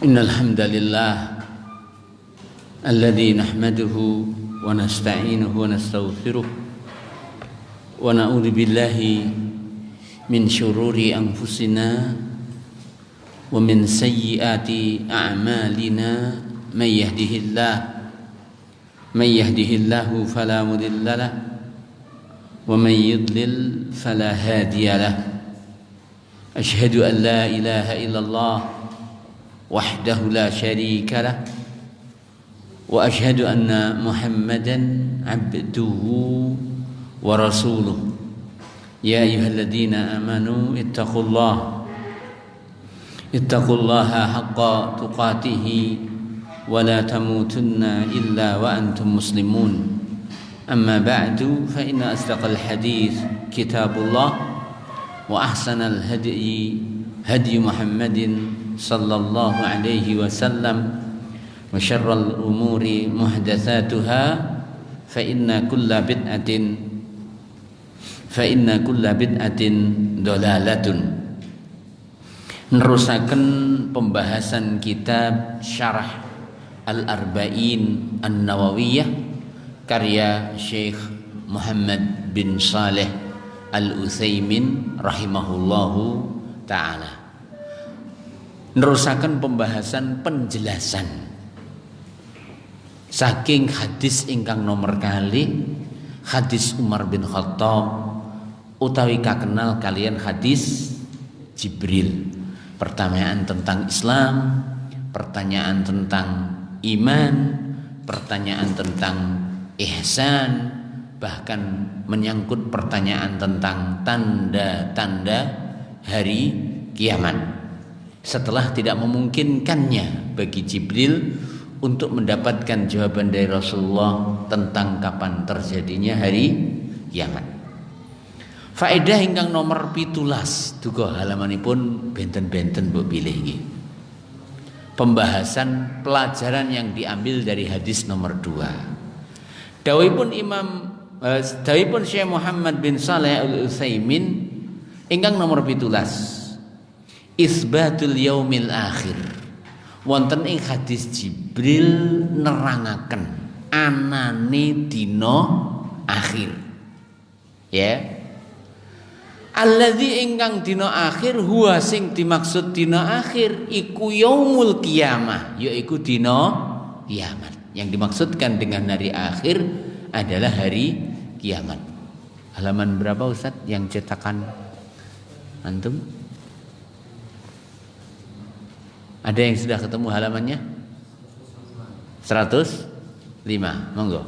إن الحمد لله الذي نحمده ونستعينه ونستغفره ونعوذ بالله من شرور أنفسنا ومن سيئات أعمالنا من يهده الله فلا مضل له ومن يضلل فلا هادي له أشهد أن لا إله إلا الله وحده لا شريك له وأشهد أن محمدا عبده ورسوله يا أيها الذين آمنوا اتقوا الله حق تقاته ولا تموتن إلا وأنتم مسلمون أما بعد فإن أصدق الحديث كتاب الله وأحسن الهدي هدي محمد صلى الله عليه وسلم وشر الأمور محدثاتها فإن كل بدعة ضلالة. Nerusaken pembahasan kitab Syarah Al-Arba'in An-Nawawiyah karya Syekh Muhammad bin Saleh Al-Utsaimin rahimahullahu ta'ala. Nerusaken pembahasan penjelasan saking hadis ingkang nomor kali hadis Umar bin Khattab utawi kakenal kalian hadis Jibril. Pertanyaan tentang Islam, pertanyaan tentang iman, pertanyaan tentang ihsan, bahkan menyangkut pertanyaan tentang tanda-tanda hari kiamat. Setelah tidak memungkinkannya bagi Jibril untuk mendapatkan jawaban dari Rasulullah tentang kapan terjadinya hari kiamat. Faedah ingkang nomor 17 duka halamanipun benten-benten mbok pilih iki. Pembahasan pelajaran yang diambil dari hadis nomor 2. Dawuhipun Syekh Muhammad bin Saleh Al-Utsaimin ingkang nomor 17. Isbatul yaumil akhir. Wonten ing hadis Jibril nerangaken anane dina akhir. Ya. Alladzi ingkang dina akhir huwa sing dimaksud dina akhir iku yaumul qiyamah, yaiku dina kiamat. Yang dimaksudkan dengan hari akhir adalah hari kiamat. Halaman berapa Ustaz yang cetakan antum? Ada yang sudah ketemu halamannya? 105. Monggo.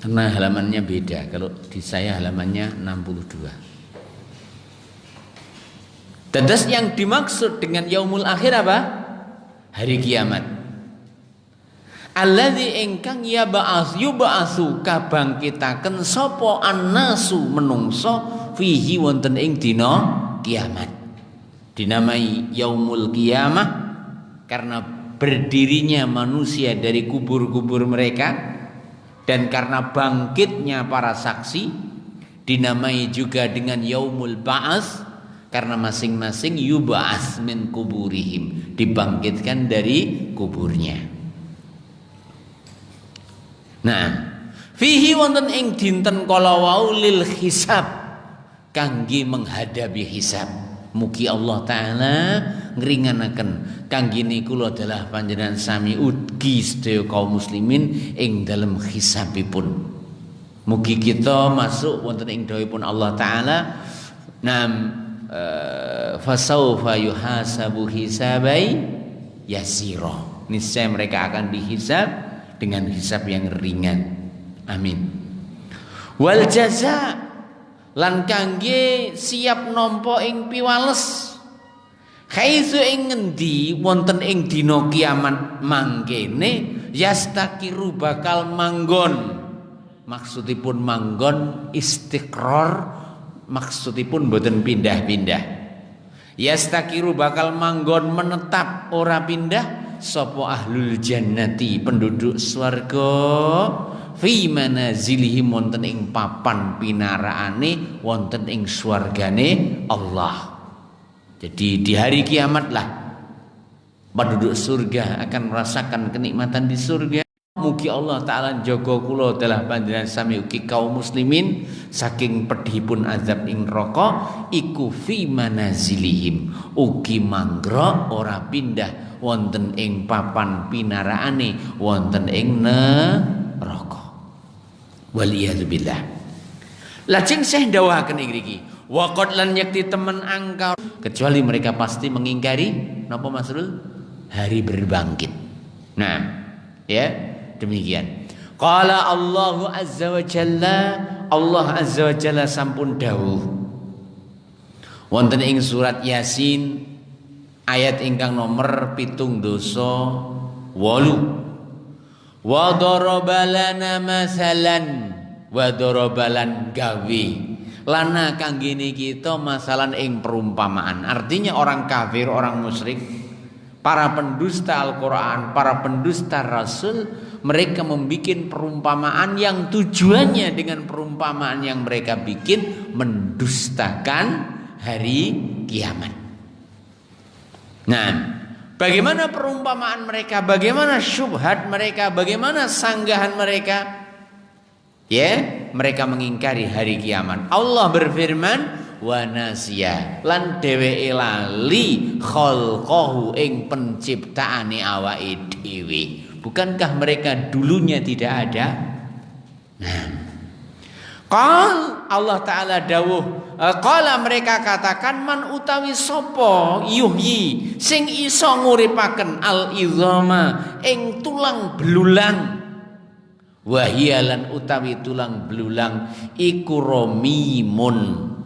Karena halamannya beda. Kalau di saya halamannya 62. Dados yang dimaksud dengan yaumul akhir apa? Hari kiamat. Alladzi ingkang yub'atsu kabangkitaken sapa annasu menungso fihi wonten ing dina kiamat. Dinamai yaumul qiyamah karena berdirinya manusia dari kubur-kubur mereka dan karena bangkitnya para saksi. Dinamai juga dengan yaumul ba'ats karena masing-masing yub'ats min kuburihim, dibangkitkan dari kuburnya. Nah, fihi wonten ing dinten kala wau lil hisab kangge menghadapi hisab. Mugi Allah Ta'ala ngringanaken kanggene kula adalah panjenengan sami ugi sedaya kaum muslimin ing dalem hisabipun. Mugi kita masuk wonten ing dawuhipun Allah Ta'ala fasaufa yuhasabu hisabai yasira. Niscaya mereka akan dihisab dengan hisab yang ringan. Amin. Wal jaza lan kangge siap nampa ing piwales khaisu ing ngendi wonten ing dina kiamat mangkene yastakiru bakal manggon. Maksudipun manggon istiqrar, maksudipun boten pindah-pindah. Yastakiru bakal manggon menetap ora pindah sapa ahlul jannati penduduk swarga fi manazilihim wonten ing papan pinaraane wonten ing swargane Allah. Jadi di hari kiamat lah Penduduk surga akan merasakan kenikmatan di surga. Mugi Allah Ta'ala njaga kula dalah panjenengan sami ugi kaum muslimin saking pedhipun azab ing neraka iku fi manazilihim ugi manggra ora pindah wonten ing papan pinaraane wonten ing neraka. Waliyadzubillah. Lajeng Syekh dawuhaken ngriki wa qad lan yakti temen angkar kecuali mereka pasti mengingkari napa Masrul hari berbangkit. Nah, ya demikian. Qala Allahu azza wa jalla, Allah azza wa jalla sampun dawuh wonten ing surat Yasin ayat ingkang nomor 7 wa daraba lana masalan wa darabalan gawe lana kangge kita masalan ing perumpamaan. Artinya orang kafir, orang musyrik, para pendusta Al-Quran, para pendusta Rasul, mereka membuat perumpamaan yang tujuannya dengan perumpamaan yang mereka bikin mendustakan hari kiamat. Nah, bagaimana perumpamaan mereka, bagaimana syubhat mereka, bagaimana sanggahan mereka? Ya, mereka mengingkari hari kiamat. Allah berfirman, wa nasiya lan dheweke lali khalqahu ing penciptaane awake dhewe. Bukankah mereka dulunya tidak ada? Nah, qal Allah Ta'ala dawuh, qala mereka katakan man utawi sapa yuhyi sing iso nguripaken al izama ing tulang belulang. Wahiyalan utawi tulang belulang iku romimun.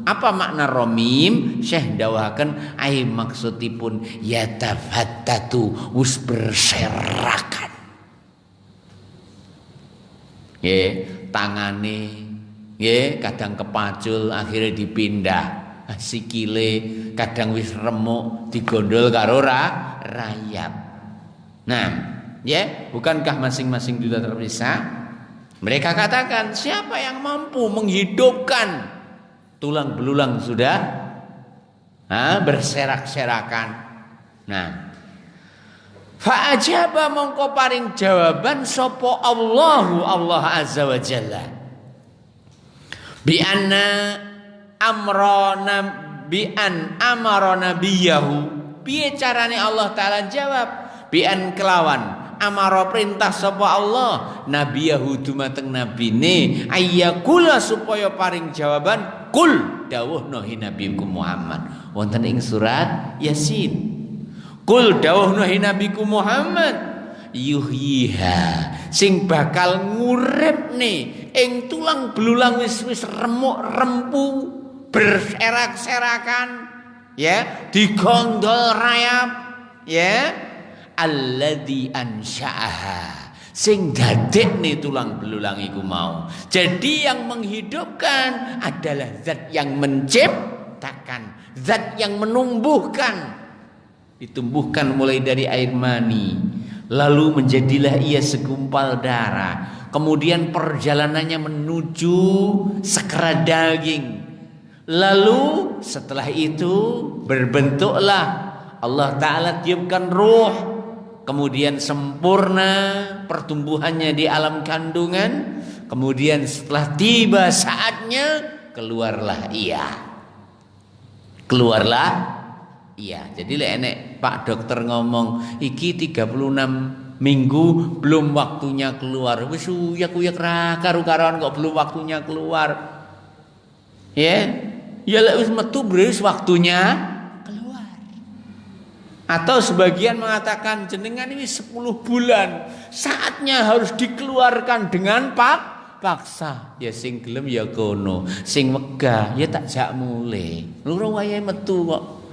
Apa makna romim? Syekh dawahaken ai maksudipun yatafattatu wis berserakan. Tangane kadang kepacul akhirnya dipindah, sikile kadang wis remuk digondol karo rayap. Nah, bukankah masing-masing sudah terpisah? Mereka katakan, siapa yang mampu menghidupkan tulang belulang sudah berserak-serakan? Nah, fa'ajaba mongko paring jawaban sapa Allahu Allah azza wa jalla bi anna amara nabiyahu. Piye carane Allah Ta'ala jawab? Bi an kelawan amara perintah sapa Allah nabiyahu dumateng nabine ayyakula supaya paring jawaban kul dawuhna nabiku Muhammad wonten ing surat Yasin. Kul dawuhna nabiku Muhammad yuhyiha sing bakal nguripne ing tulang belulang wis remuk rempu berserak-serakan digondol rayap alladzi ansha'aha sing dadekne tulang belulang iku mau. Jadi yang menghidupkan adalah zat yang menciptakan, zat yang menumbuhkan. Ditumbuhkan mulai dari air mani, lalu menjadilah ia segumpal darah, kemudian perjalanannya menuju sekerat daging, lalu setelah itu berbentuklah Allah Ta'ala tiupkan ruh, kemudian sempurna pertumbuhannya di alam kandungan, kemudian setelah tiba saatnya keluarlah ia. Jadi enek Pak dokter ngomong iki 36 minggu belum waktunya keluar, wis uyak-uyak ra karu-karuan kok belum waktunya keluar. Ya lek wis metu wis waktunya keluar. Atau sebagian mengatakan jenengan ini 10 bulan saatnya harus dikeluarkan dengan paksa. Ya sing gelem ya kono, sing wegah ya tak jak mule. Loro wayahe metu kok.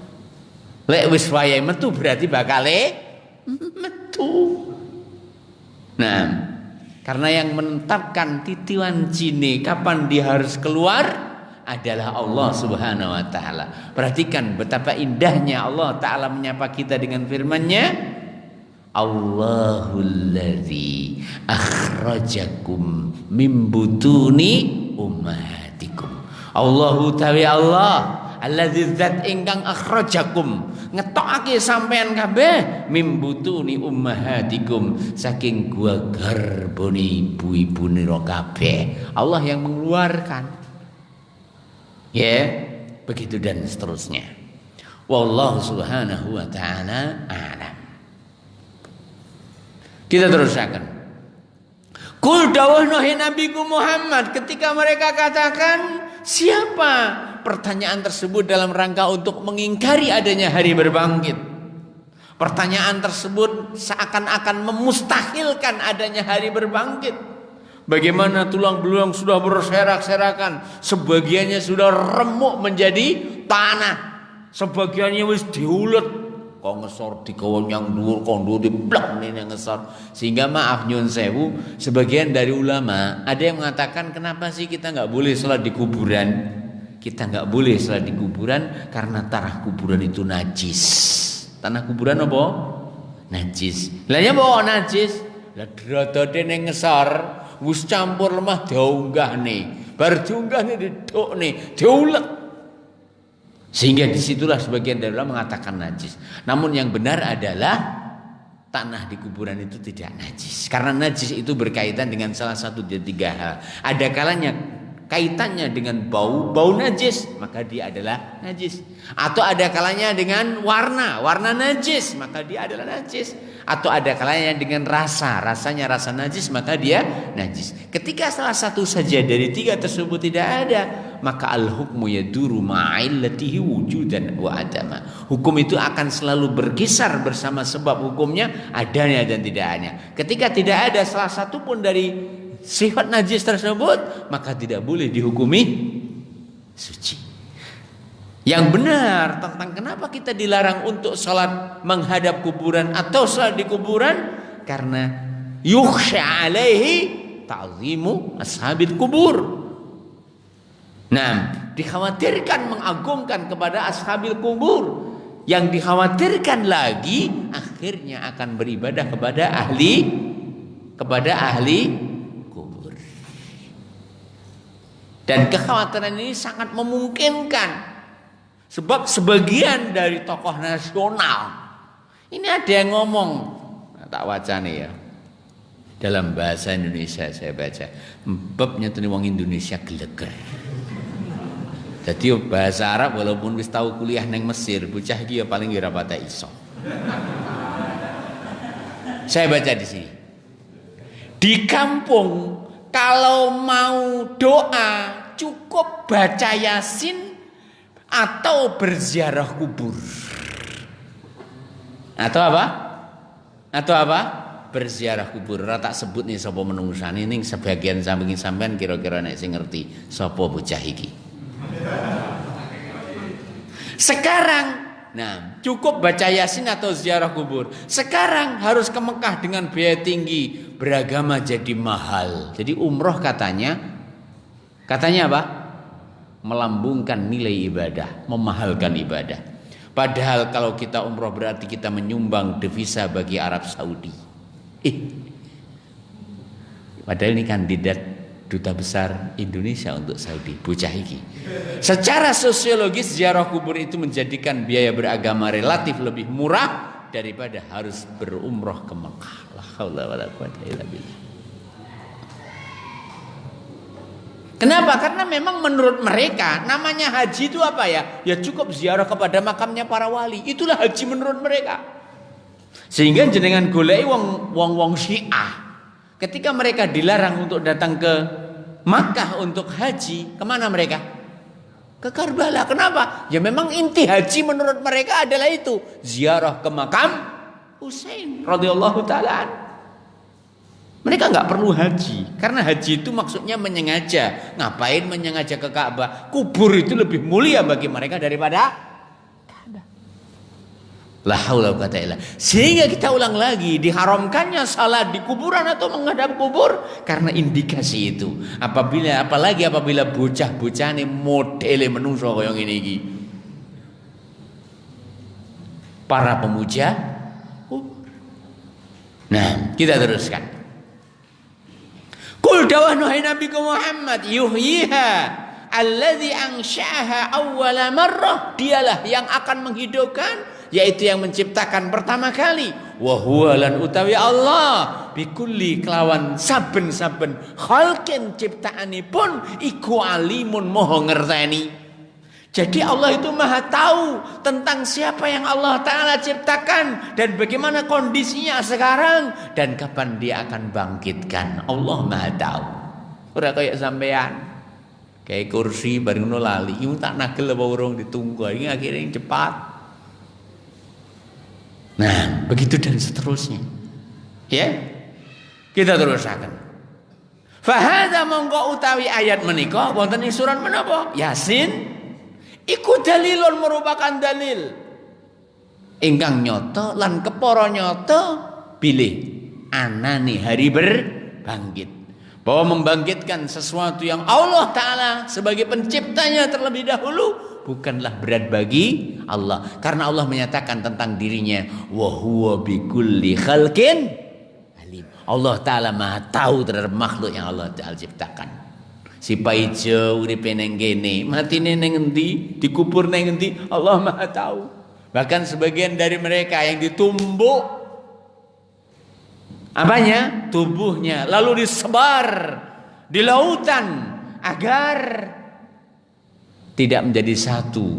Lek wis wayahe metu berarti bakal metu. Nah, karena yang menetapkan titiwan jine kapan dia harus keluar adalah Allah Subhanahu wa taala. Perhatikan betapa indahnya Allah Taala menyapa kita dengan firman-Nya, Allahul ladzi akhrajakum min butuni ummatikum. Allahu ta'ala Allah alladzi zat ingkang akhrajakum ngetokake sampean kabeh mimbutuni ummahatikum saking gua garbone ibu-ibu nira kabeh. Allah yang mengeluarkan. Ya, begitu dan seterusnya. Wallahu subhanahu wa ta'ala a'lam. Kita teruskan. Kul dawuhna Nabi Muhammad ketika mereka katakan siapa? Pertanyaan tersebut dalam rangka untuk mengingkari adanya hari berbangkit. Pertanyaan tersebut seakan-akan memustahilkan adanya hari berbangkit. Bagaimana tulang belulang sudah berserak-serakan, sebagiannya sudah remuk menjadi tanah, sebagiannya wis diulet. Kok ngesor di kawan yang dhuwur kondo diblak nih yang ngesor. Sehingga maaf nyun sewu, sebagian dari ulama ada yang mengatakan kenapa sih kita nggak boleh sholat di kuburan? Kita nggak boleh sholat di kuburan karena tanah kuburan itu najis. Tanah kuburan apa? Najis. Lah ya bawa najis. Lah drodode ning ngesor wis campur lemah diunggah nih. Bar diunggah nih didok nih, diulet. Sehingga disitulah sebagian dari ulama mengatakan najis. Namun yang benar adalah tanah di kuburan itu tidak najis. Karena najis itu berkaitan dengan salah satu dari tiga hal. Ada kalanya kaitannya dengan bau najis, maka dia adalah najis. Atau ada kalanya dengan warna najis, maka dia adalah najis. Atau ada kalanya dengan rasanya rasa najis, maka dia najis. Ketika salah satu saja dari tiga tersebut tidak ada, maka al-hukmu yaduru ma'illatihi wujudan wa adama. Hukum itu akan selalu berkisar bersama sebab hukumnya adanya dan tidak adanya. Ketika tidak ada salah satu pun dari sifat najis tersebut, maka tidak boleh dihukumi suci. Yang benar tentang kenapa kita dilarang untuk sholat menghadap kuburan atau sholat di kuburan, karena yukhsha alaihi ta'zimu ashabil kubur. Nah, dikhawatirkan mengagungkan kepada ashabil kubur. Yang dikhawatirkan lagi akhirnya akan beribadah kepada ahli kubur. Dan kekhawatiran ini sangat memungkinkan. Sebab sebagian dari tokoh nasional ini ada yang ngomong, tak wacane ya, dalam bahasa Indonesia saya baca, mbab nyatane wong Indonesia geleger. Jadi bahasa Arab walaupun wis tahu kuliah neng Mesir, bocah iki ya paling ora pati iso. Saya baca di sini. Di kampung kalau mau doa cukup baca Yasin atau berziarah kubur. Atau apa? Berziarah kubur. Ora tak sebut nih sapa menungsane ning sebagian samping sampean kira-kira nek sing ngerti sapa bocah iki. Sekarang cukup baca Yasin atau ziarah kubur. Sekarang harus ke Mekah dengan biaya tinggi, beragama jadi mahal. Jadi umroh katanya apa? Melambungkan nilai ibadah, memahalkan ibadah. Padahal kalau kita umroh berarti kita menyumbang devisa bagi Arab Saudi. Padahal ini kandidat duta besar Indonesia untuk Saudi, bocah iki. Secara sosiologis ziarah kubur itu menjadikan biaya beragama relatif lebih murah daripada harus berumroh ke Mekah. La haula wala quwwata illa billah. Kenapa? Karena memang menurut mereka namanya haji itu apa ya? Ya cukup ziarah kepada makamnya para wali. Itulah haji menurut mereka. Sehingga jenengan goleki wong Syiah. Ketika mereka dilarang untuk datang ke Makkah untuk haji, kemana mereka? Ke Karbala. Kenapa? Ya memang inti haji menurut mereka adalah itu, ziarah ke makam Husain radhiyallahu taala. Mereka nggak perlu haji, karena haji itu maksudnya menyengaja. Ngapain menyengaja ke Ka'bah? Kubur itu lebih mulia bagi mereka daripada Ka'bah. La haula wala quwwata illa. Sehingga kita ulang lagi, diharamkannya salat di kuburan atau menghadap kubur karena indikasi itu. Apalagi apabila bocah-bocah ini modele menungso kaya ngene iki. Para pemuja. Nah, kita teruskan. Kul dawah nuhai Nabi Muhammad yuhyiha Alladzi ansya'aha awwala marrah, dialah yang akan menghidupkan, yaitu yang menciptakan pertama kali. Wa huwa lan utawi Allah bikulli kelawan saben-saben khalqin ciptaanipun iku alimun moho ngerteni. Jadi Allah itu maha tahu tentang siapa yang Allah Ta'ala ciptakan dan bagaimana kondisinya sekarang dan kapan dia akan bangkitkan. Allah maha tahu. Ora kayak sampean kayak kursi bareng no lali, iku tak nagel apa urung ditunggu, ini akhirnya cepat. Nah, begitu dan seterusnya. Ya. Kita terusaken. Fa hadza mongko utawi ayat menika wonten ing surat menapa? Yasin. Iku dalilun merupakan dalil ingkang nyata lan kepara nyata bilih anane hari berbangkit. Bahwa membangkitkan sesuatu yang Allah Ta'ala sebagai penciptanya terlebih dahulu bukanlah berat bagi Allah. Karena Allah menyatakan tentang dirinya wa huwa bikulli khalqin alim. Allah Ta'ala maha tahu terhadap makhluk yang Allah Ta'ala ciptakan. Si paijo uripe ning kene, matine ning endi, dikubur ning endi, Allah maha tahu. Bahkan sebagian dari mereka yang ditumbuk apanya? Tubuhnya, lalu disebar di lautan agar tidak menjadi satu.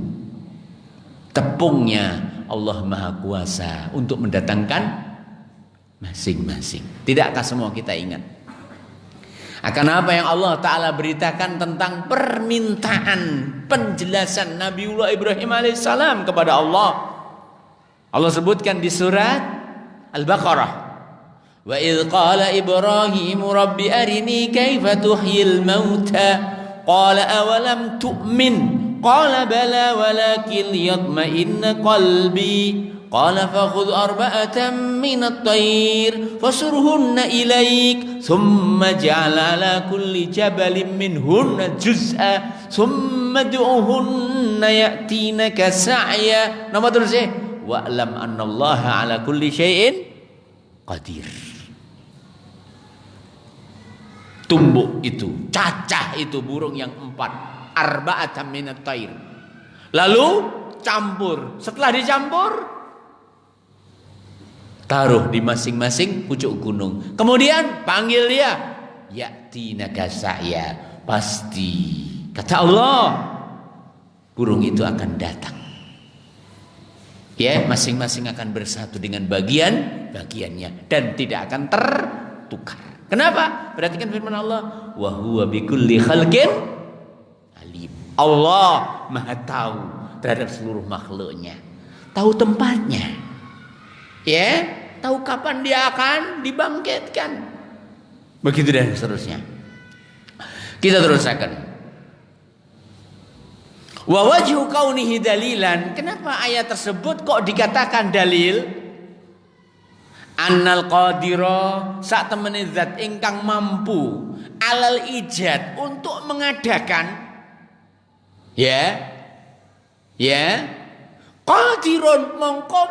Tepungnya Allah Maha Kuasa untuk mendatangkan masing-masing. Tidakkah semua kita ingat akan apa yang Allah Ta'ala beritakan tentang permintaan penjelasan Nabiullah Ibrahim alaihissalam kepada Allah? Allah sebutkan di surat Al-Baqarah, wa idh qala Ibrahim rabbi arini kaifa tuhyil mauta qala awalam tu'min qala bala walakin yatma'inna qalbi qala fakhudh arba'atan minat tayr fasurhunna ilaik thumma ja'al ala kulli jabalin minhunna juz'a thumma du'uhunna ya'tinaka sa'ya. Nama terus wa'lam annallaha ala kulli syai'in qadir. Tumbuk itu, cacah itu burung yang 4, arba'atan minat tayr. Lalu campur. Setelah dicampur, taruh di masing-masing pucuk gunung. Kemudian panggil dia, ya'tinaka sa'ya. Pasti kata Allah, burung itu akan datang. Ya, masing-masing akan bersatu dengan bagian-bagiannya dan tidak akan tertukar. Kenapa? Perhatikan firman Allah, wa huwa bikulli khalqin alim. Allah Maha tahu terhadap seluruh makhluknya. Tahu tempatnya. Ya, tahu kapan dia akan dibangkitkan. Begitu dan seterusnya. Kita teruskan. Wa wajhu kaunihi dalilan. Kenapa ayat tersebut kok dikatakan dalil? Annal qadira sak temene zat ingkang mampu alal ijad untuk mengadakan. Ya. Qadirun mongko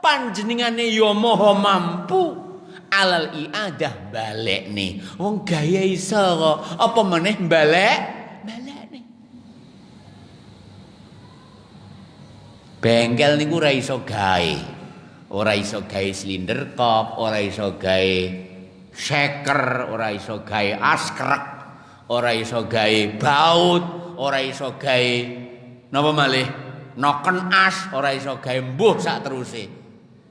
panjenengane ya maha mampu alal iadah balik nih. Wong gaya iso kok apa meneh balik nih. Bengkel niku ora iso gawe. Ora iso gawe silinder kop, ora iso gawe shaker, ora iso gawe askrek, ora iso gawe baut, ora iso gawe napa malih noken as, ora iso gawe mbuh sak teruse.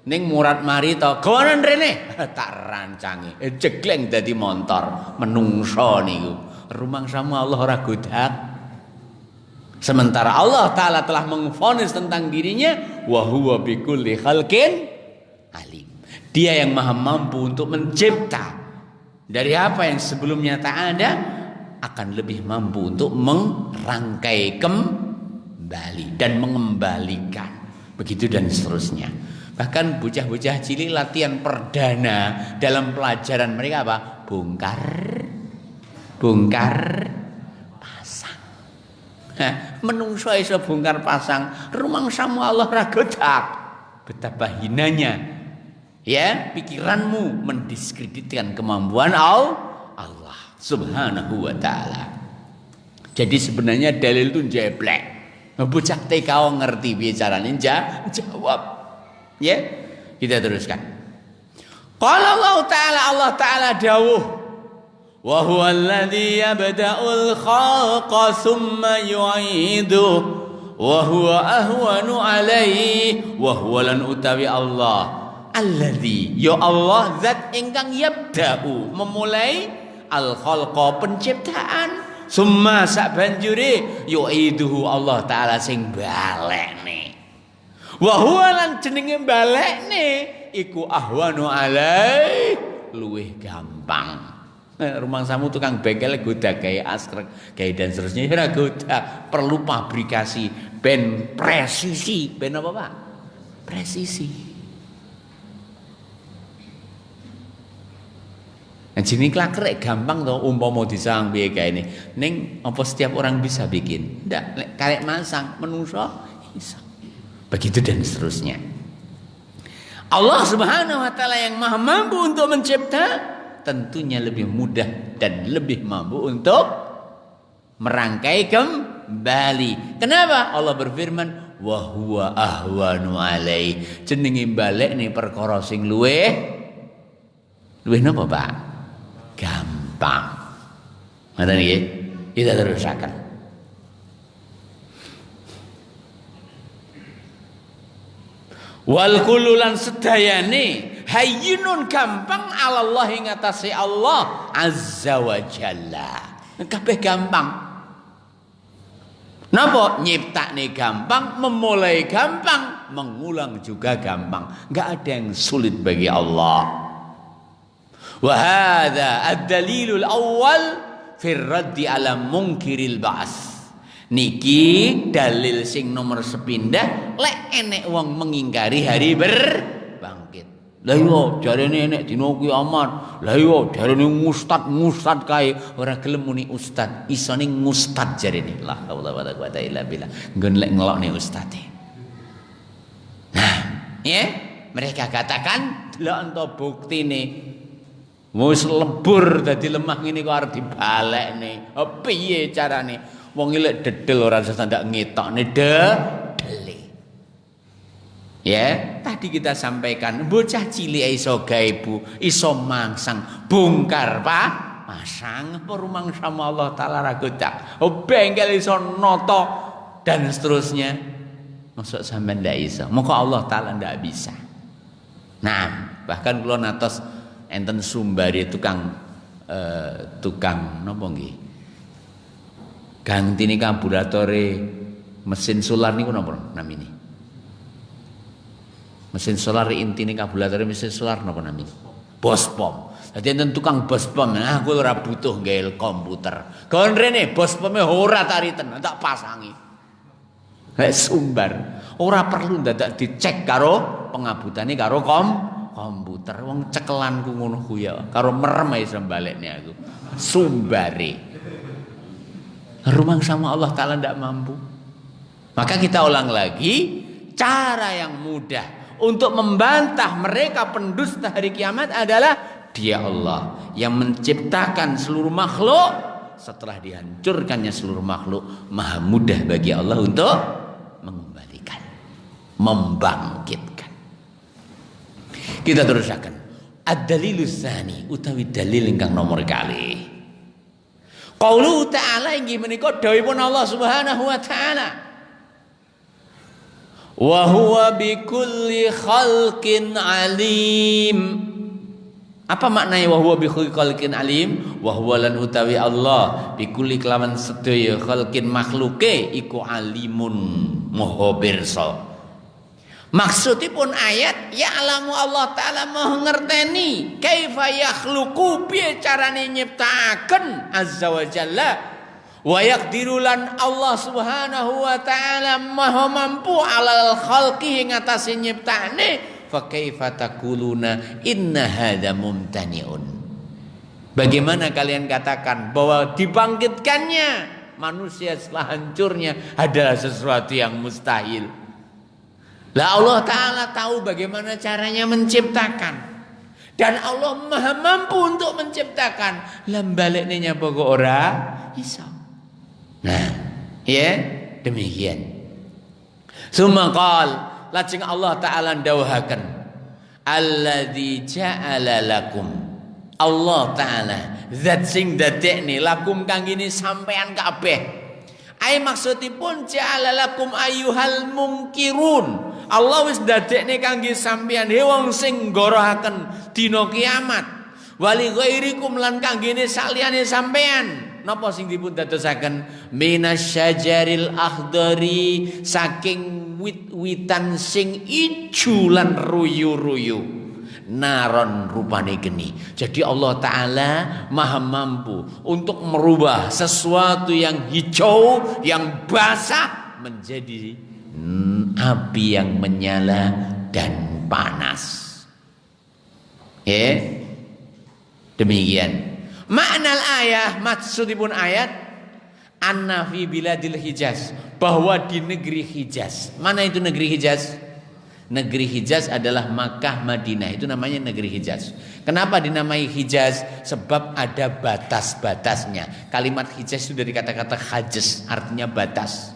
Ning murat mari to gawanen rene tak rancangi jegleng dadi montor menungso niku rumangsamu Allah ora godak. Sementara Allah Ta'ala telah mengvonis tentang dirinya wa huwa bikulli khalqin alim. Dia yang maha mampu untuk mencipta dari apa yang sebelumnya tak ada, akan lebih mampu untuk merangkai kembali dan mengembalikan. Begitu dan seterusnya. Bahkan bocah-bocah cilik latihan perdana dalam pelajaran mereka apa? Bongkar pasang. Menungso iso bongkar pasang, rumangsamu Allah ra godak. Betapa hinanya ya pikiranmu mendiskreditkan kemampuan Allah Subhanahu wa taala. Jadi sebenarnya dalil itu jeblek. Bocah TK ngerti bicaranya jawab. Ya, kita teruskan. Qala Allah Ta'ala dawuh, wa huwa alladhi yabda'ul khalqa thumma yu'iduh wa huwa ahwanu alaihi wa huwa lan utawi Allah alladhi ya Allah zat ingkang yabda'u memulai al khalqa penciptaan summa sak banjure yu'iduhu Allah Ta'ala sing balekne wa huwa lan jenenge balekne iku ahwanu alai luwih gampang. Rumah samu tukang bengkel goda kayak askrek kayak dan seterusnya ora goda, perlu pabrikasi ben presisi. Ben apa Pak? Presisi. Nah, jenis klaker gampang toh umpama disang piye kae ini. Ning apa setiap orang bisa bikin? Ndak, karek masang menungso iso. Begitu dan seterusnya. Allah Subhanahu wa taala yang Maha mampu untuk mencipta tentunya lebih mudah dan lebih mampu untuk merangkai kembali. Kenapa? Allah berfirman, wa huwa ahwanu alai. Jenenge balik nih perkara sing luweh napa, Pak? Gampang. Ngoten nggih. Kita terusaken. Wal kululan sedayane hayyunun gampang Allah ing atase Allah azza wa jalla. Kabeh gampang. Napa nyiptakne gampang, memulai gampang, mengulang juga gampang. Enggak ada yang sulit bagi Allah. Wa hadza ad-dalilul awwal fi raddi ala munkiril ba'ts. Niki dalil sing nomor sepindah lek enek wong mengingkari hari berbangkit. Lah yo jarene enek dina kiamat. Lah yo jarene mustad kae ora gelem muni ustad, isone ngustad jarene. La haula wala quwata illa billah. Nggon lek ngelokne ustade. Nah, ya, mereka katakan delok ento buktine. Wis lebur dadi lemah ngene kok arep dibalekne. Piye carane? Wong ilek dedel ora usah ndak ngetokne dedele. Ya, tadi kita sampaikan bocah cilik iso gaibu, iso mangsang, bongkar Pak, masang apa rumang sama Allah taala ra godak. Bengkel iso noto dan seterusnya. Masuk sampean ndak iso. Moko Allah taala ndak bisa. Nah, bahkan kula natos enten sumbari tukang napa nggih? Ganti ini karburatore mesin solar niku napa namine? Mesin solar intine karburatore mesin solar napa namine? Bospom. Dadi enten tukang bospom, nah aku ora butuh gawe komputer. Kon rene bospome ora tariten, tak pasangi. Lek sumbar, ora perlu dadak dicek karo pengabutane karo komputer. Wong cekelanku ngono ku ya, karo merem iso balekne aku. Sumbare. Rumang sama Allah Ta'ala tidak mampu. Maka kita ulang lagi, cara yang mudah untuk membantah mereka pendusta hari kiamat adalah Dia Allah yang menciptakan seluruh makhluk. Setelah dihancurkannya seluruh makhluk, maha mudah bagi Allah untuk mengembalikan, membangkitkan. Kita teruskan. Ad-dalilus tsani utawi dalil ingkang nomor kali. Qauluhu ta'ala inggih menika dawuhipun Allah Subhanahu wa ta'ala. Wa huwa bikulli khalqin alim. Apa maknanya wa huwa bikulli khalqin alim? Wa huwa lan utawi Allah bikulli kelawan sedaya khalqin makhluke iku alimun maha pirsa. Maksudipun ayat ya'lamu Allah Ta'ala maha ngerteni kaifa yakhluqu piye carane nyiptakaken azza wa jalla wa yaqdirulan Allah Subhanahu wa Ta'ala maha mampu alal khalqi ing atase nyiptakne fa kaifa taquluna inna hadza mumtani'un. Bagaimana kalian katakan bahwa dibangkitkannya manusia setelah hancurnya adalah sesuatu yang mustahil? Lah Allah Ta'ala tahu bagaimana caranya menciptakan. Dan Allah maha mampu untuk menciptakan. Lam baliknya nyapa kok ora iso. Nah, ya, demikian. Sumakal, lajeng Allah Ta'ala ndawuhaken, alladzi ja'ala lakum, Allah Ta'ala zat sing dadekne lakum kanggene sampean kabeh. Ai maksudipun ja'ala lakum ayyuhal mungkirun, Allah wis dadekne kangge sampean he wong sing nggorohaken dina kiamat. Wali ghairikum lan kanggene saliyane sampean. Napa sing dipun dadosaken? Minasyajaril akhdari, saking wit-witan sing ijo lan ruyu-ruyu. Naron rupane geni. Jadi Allah Ta'ala maha mampu untuk merubah sesuatu yang hijau, yang basah menjadi api yang menyala dan panas. Ya, demikian. Makna ayat, maksudipun ayat, anna fi biladil Hijaz, bahwa di negeri Hijaz. Mana itu negeri Hijaz? Negeri Hijaz adalah Makkah, Madinah, itu namanya negeri Hijaz. Kenapa dinamai Hijaz? Sebab ada batas-batasnya. Kalimat Hijaz itu dari kata-kata hajaz, artinya batas.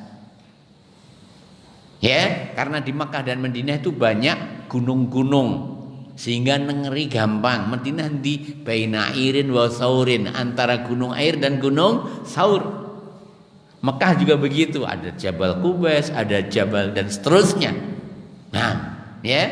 Ya, karena di Makkah dan Madinah itu banyak gunung-gunung, sehingga negeri gampang. Madinah di baina airin wa saurin, antara gunung air dan gunung Saur. Mekah juga begitu, ada Jabal Qubais, ada Jabal dan seterusnya. Nah, ya,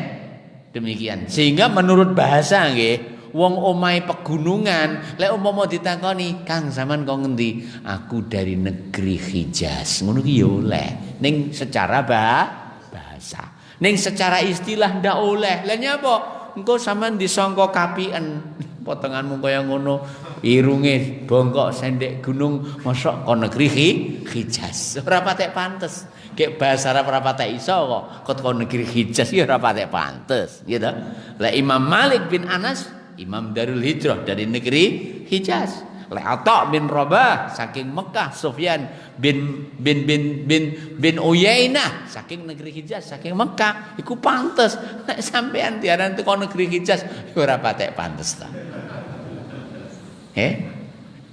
demikian. Sehingga menurut bahasa nggih, wong omahe pegunungan, lek umpama ditakoni, "Kang, sampean kok ngendi?" "Aku dari negeri Hijaz." Ngono ki ya oleh. Ning secara bahasa. Ning secara istilah ndak oleh. Lah nyapa? Engko sampean disangka kapien, potonganmu kaya ngono, irunge bongkok sendek gunung, mosok kok negeri Hijaz. Ora patek pantes. Kayak bahasa Arab ora patek iso kok negeri Hijaz ya ora patek pantes, gitu. Lah Imam Malik bin Anas, Imam Darul Hijrah dari negeri Hijaz. Lah Atha bin Rabah saking Mekah, Sufyan bin Uyainah saking negeri Hijaz, saking Mekah, iku pantes. Nek sampean diaran teko negeri Hijaz ora patek pantes ta.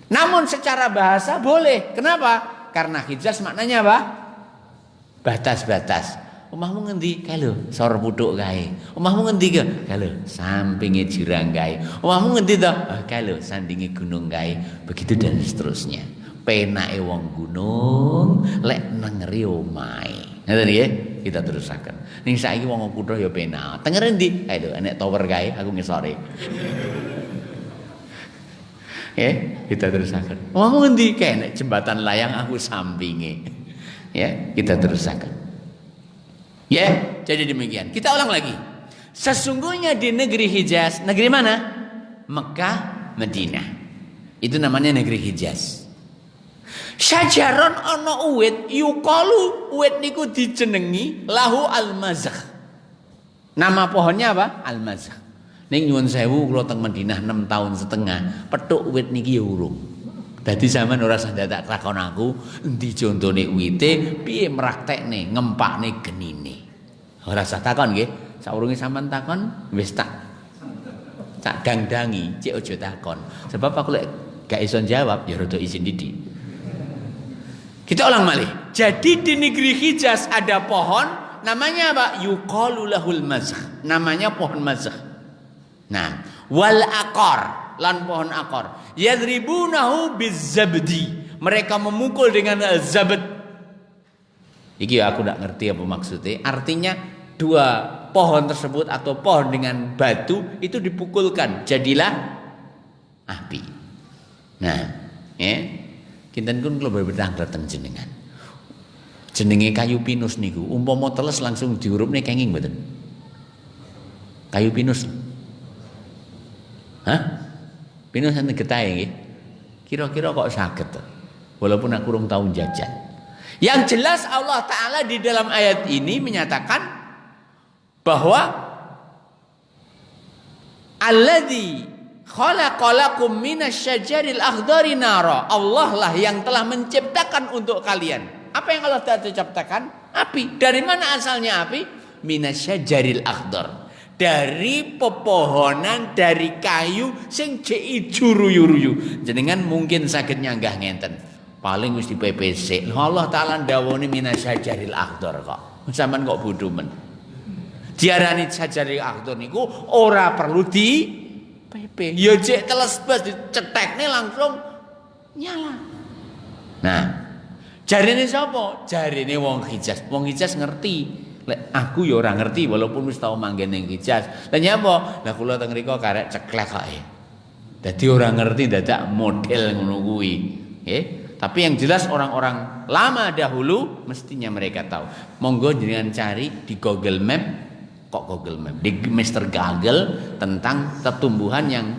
Namun secara bahasa boleh. Kenapa? Karena Hijaz maknanya apa? Batas-batas. Omahmu ngendi? Kalau sor puthuk kae. Omahmu ngendi ke? Kalau sampinge jurang kae. Omahmu ngendi to? Kalau sandinge gunung kae. Begitu dan seterusnya. Penake wong gunung lek nengeri omahe. Ngoten nggih, kita terusaken. Ning saiki wong kutha ya penak. Tengere ndi? Kalau enek tower kae aku ngisore. Kita terusaken. Omahmu ngendi? Kae nek jembatan layang aku sampinge. Ya, kita terusakan. Ya, jadi demikian. Kita ulang lagi. Sesungguhnya di negeri Hijaz, negeri mana? Mekah, Madinah. Itu namanya negeri Hijaz. Syajaron ana uwit, yuqalu, uwit niku dijenengi lahu al-mazakh. Nama pohonnya apa? Al-mazakh. Ning nyuwun sewu kula teng Madinah 6 tahun setengah, petuk uwit niki ya urung. Dadi sampean ora usah tak takon aku endi contone uwite, piye mraktekne, ngempakne genine. Ora usah takon nggih. Saurunge sampean takon wis tak dangdangi, cek aja takon. Sebab aku lek gak iso jawab ya rada izin didik. Kita ulang malih. Jadi di negeri Hijaz ada pohon namanya apa? Yuqalu lahul mazakh. Namanya pohon mazakh. Nah, wal aqar, lan pohon akor. Yadribunahu bizzabdi. Mereka memukul dengan zabd. Iki aku tidak ngerti apa maksudnya. Artinya dua pohon tersebut atau pohon dengan batu itu dipukulkan, jadilah api. Nah, ya. Kinten kun kula betang dateng jenengan. Jenenge kayu pinus niku, umpama teles langsung diurupne kenging mboten? Kayu pinus. Hah? Pinus enten getahe nggih. Kira-kira kok saged to. Walaupun aku urung tau jajan. Yang jelas Allah Ta'ala di dalam ayat ini menyatakan bahwa alladzi khalaqalakum minasyajaril akhdari nara. Allah lah yang telah menciptakan untuk kalian. Apa yang Allah Ta'ala ciptakan? Api. Dari mana asalnya api? Minasyajaril akhdar. Dari pepohonan, dari kayu sing jek ijo ruyu-ruyu. Jenengan mungkin saged nyanggah ngenten. Paling wis di PPC. Allah taala ndawoni minasyajaril akhdar kok. Sampeyan kok bodho men. Diarani sajaril akhdar niku ora perlu di PP. Ya cek teles bas dicetekne langsung nyala. Nah, jarine sapa? Jarine wong Hijaz. Wong Hijaz ngerti. Lek aku ya ora ngerti walaupun wis tau manggen ning Hijaz. Lah nyapa? Lah kula teng mriku karek ceklek kok. Dadi ora ngerti dadak model ngono kuwi. Nggih. Tapi yang jelas orang-orang lama dahulu mestinya mereka tahu. Monggo jenengan cari di Google Map, kok Google Map, di Mr. Google tentang tumbuhan yang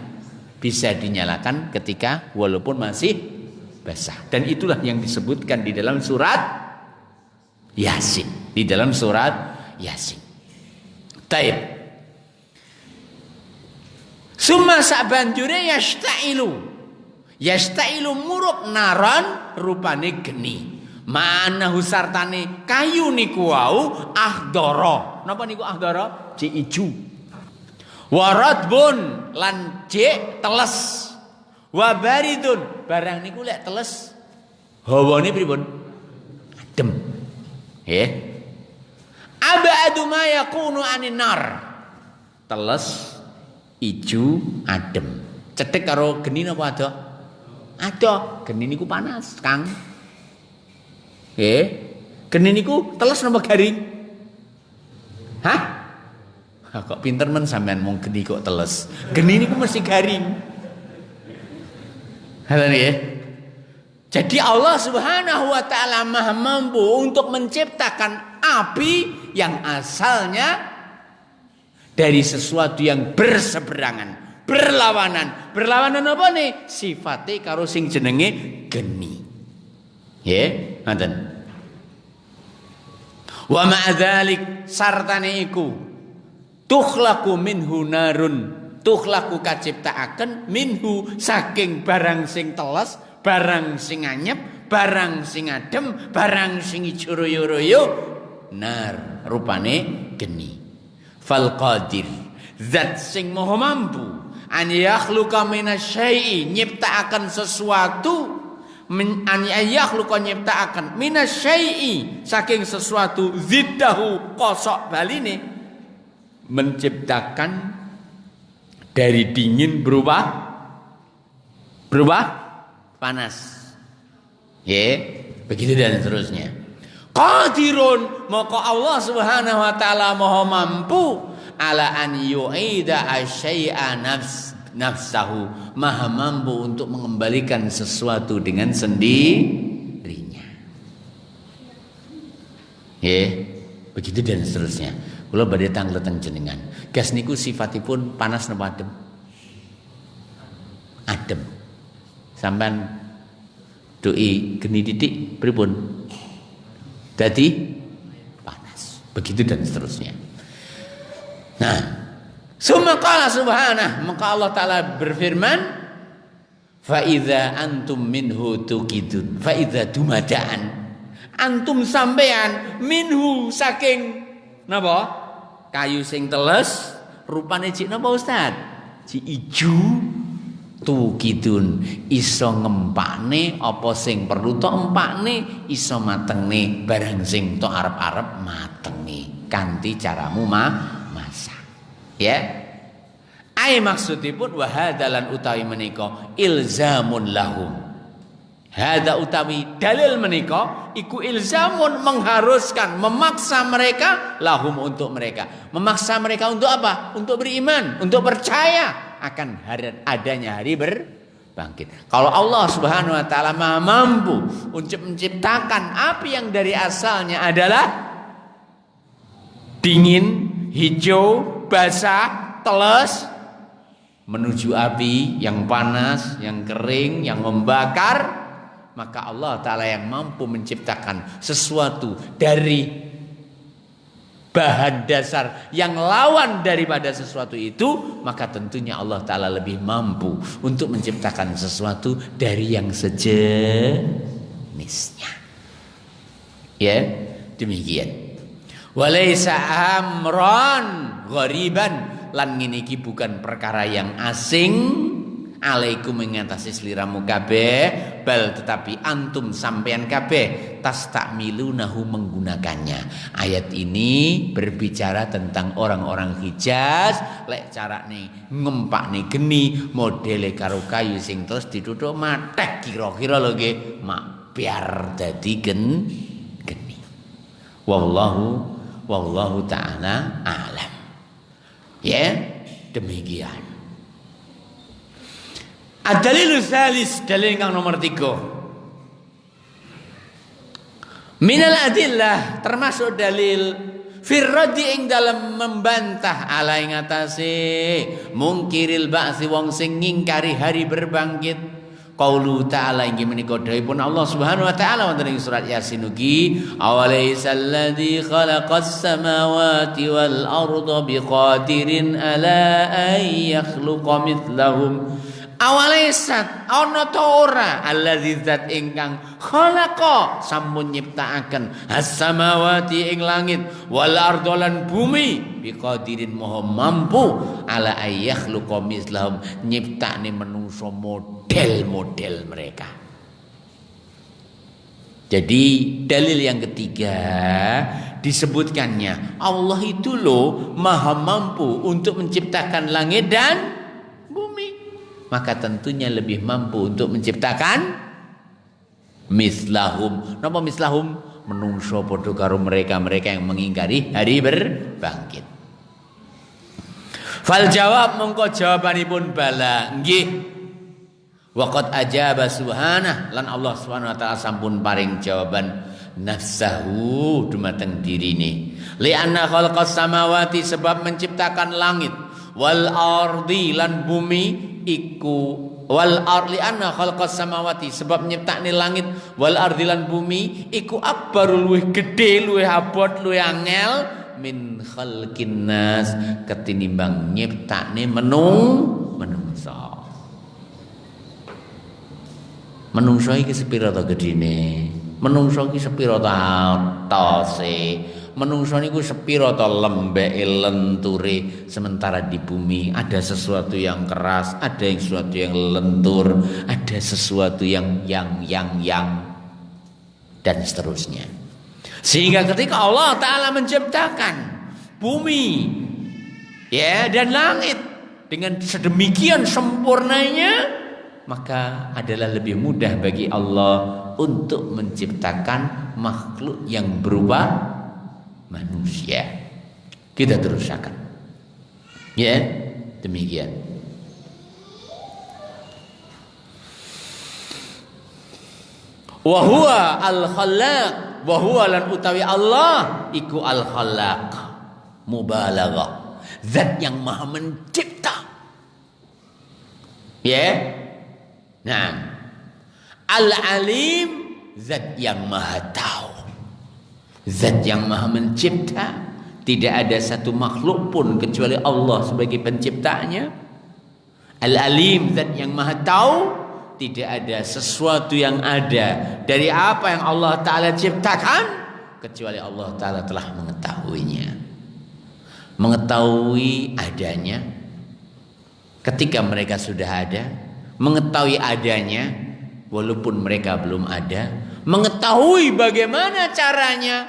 bisa dinyalakan ketika walaupun masih basah. Dan itulah yang disebutkan di dalam surat Yasin. Di dalam surat Yasin. Taib. Summa sabanjure Yastailu muruk naran rupane geni. Mana husartane kayu niku wau ahdara. Napa niku ahdara? Cek ijo. Waradbun lan cek teles. Wa baridun barang niku lek teles hawane pripun? Adem. Nggih. Abadu ma yakunu anin nar. Teles ijo adem. Cetek karo geni napa ada? Ada, geni niku panas, Kang. Nggih. Geni niku teles napa garing? Hah? Kok pinter men sampean mung geni kok teles. Geni niku mesti garing. Halo nggih. Jadi Allah Subhanahu wa taala Maha mampu untuk menciptakan api yang asalnya dari sesuatu yang berseberangan. Berlawanan apa nih? Sifatnya karo sing jenenge geni. Ya, ngoten. Wa ma'dzalik sartane iku tukhlaqu minhu narun, tukhlaqu kaciptaaken minhu saking barang sing teles, barang sing anyep, barang sing adem, barang sing ijo royo-royo, nar rupane geni. Fal qadir, zat sing maha mampu an yakhluqa minasyai'i nyiptaaken sesuatu an yakhluqa nyiptaaken minasyai'i saking sesuatu ziddahu kosok baline menciptakan dari dingin berubah panas. Ya, begitu dan seterusnya. Qadirun maka Allah Subhanahu wa taala maha mampu ala an yu'ida asyai'a nafsahu, maha mampu untuk mengembalikan sesuatu dengan sendirinya. Ya, begitu dan seterusnya. Kula badhe tangleteng jenengan. Gas niku sifatipun panas napa adem? Adem. Sampean doi geni titik pripun? Dadi panas. Begitu dan seterusnya. Nah, summa qala subhanahu, maka Allah taala berfirman, fa idza antum minhu tuqidun, fa idza dumadaan antum sampean minhu saking napa? Kayu sing teles rupane cik napa Ustaz? Cik ijo tuqidun, iso ngempakne apa sing perlu tok empakne, iso matengne barang sing tok arep-arep matenge kanthi caramu masak. Ya. Ai maksudipun wa hadalan utawi menika ilzamun lahum. Hada utawi dalil menika iku ilzamun mengharuskan, memaksa mereka lahum untuk mereka. Memaksa mereka untuk apa? Untuk beriman, untuk percaya akan adanya hari berbangkit. Kalau Allah Subhanahu wa taala Maha mampu untuk menciptakan api yang dari asalnya adalah dingin, hijau, basah, teles menuju api yang panas, yang kering, yang membakar, maka Allah taala yang mampu menciptakan sesuatu dari bahan dasar yang lawan daripada sesuatu itu, maka tentunya Allah taala lebih mampu untuk menciptakan sesuatu dari yang sejenisnya. Ya, demikian. Walaisa amran ghariban, lan ngene iki bukan perkara yang asing alaikum mengatasi sliramu kabeh bal tetapi antum sampean kabeh tastamilunahu menggunakannya. Ayat ini berbicara tentang orang-orang Hijaz lek carane ngempakne geni modele karo kayu sing terus dituthuk matek kira-kira lho nggih mak biar dadi geni. Wallahu ta'ala a'lam. Ya, demikian. Ad-dalilul tsalis, dalil yang nomor 3. Minal adillah termasuk dalil firradi ing dalam membantah ala ing atase mungkiril ba'si wong sing ngingkari hari berbangkit. Qaulu ta'ala inggih menika dawuhipun Allah Subhanahu wa taala wonten ing surat Yasin ugi awalaisal ladzi khalaqas samawati wal arda biqadirin ala ay yakhluqa mithlahum awalaisat ana ta ora alladzi zat ingkang khalaqa sampun nyiptakaken as-samawati ing langit wal arda lan bumi biqadirin maha mampu ala ay yakhluqa mithlahum nyiptakne manungsa model-model mereka. Jadi dalil yang ketiga disebutkannya Allah itu loh maha mampu untuk menciptakan langit dan bumi. Maka tentunya lebih mampu untuk menciptakan mislahum. Napa mislahum? Menungso padha karo mereka-mereka yang mengingkari hari berbangkit. Fal jawab mongko jawabanipun bala nggih. Waqad ajaba subhanah lan Allah Subhanahu wa taala sampun paring jawaban nafsahu dumateng dirine li anna khalqas samawati sebab menciptakan langit wal ardi lan bumi iku wal ardi anna khalqas samawati sebab nyiptakne langit wal ardi lan bumi iku akbarul luwih gedhe luwih abot luwih angel min khalqin nas ketinimbang nyiptakne menungsa. Menungso iki sepira ta gedine? Menungso iki sepira ta atase? Menungso niku sepira ta lembeke lenture sementara di bumi ada sesuatu yang keras, ada yang sesuatu yang lentur, ada sesuatu yang dan seterusnya. Sehingga ketika Allah taala menciptakan bumi ya dan langit dengan sedemikian sempurnanya maka adalah lebih mudah bagi Allah untuk menciptakan makhluk yang berupa manusia. Kita teruskan. Ya, demikian. Wa huwa al-khallaq, wa huwa lan utawi Allah iku al-khallaq. Mubalaghah. Zat yang Maha mencipta. Ya. Nah, Al-Alim zat yang maha tahu, zat yang maha mencipta. Tidak ada satu makhluk pun kecuali Allah sebagai penciptanya. Al-Alim zat yang maha tahu. Tidak ada sesuatu yang ada dari apa yang Allah Ta'ala ciptakan kecuali Allah Ta'ala telah mengetahuinya. Mengetahui adanya ketika mereka sudah ada, mengetahui adanya walaupun mereka belum ada, mengetahui bagaimana caranya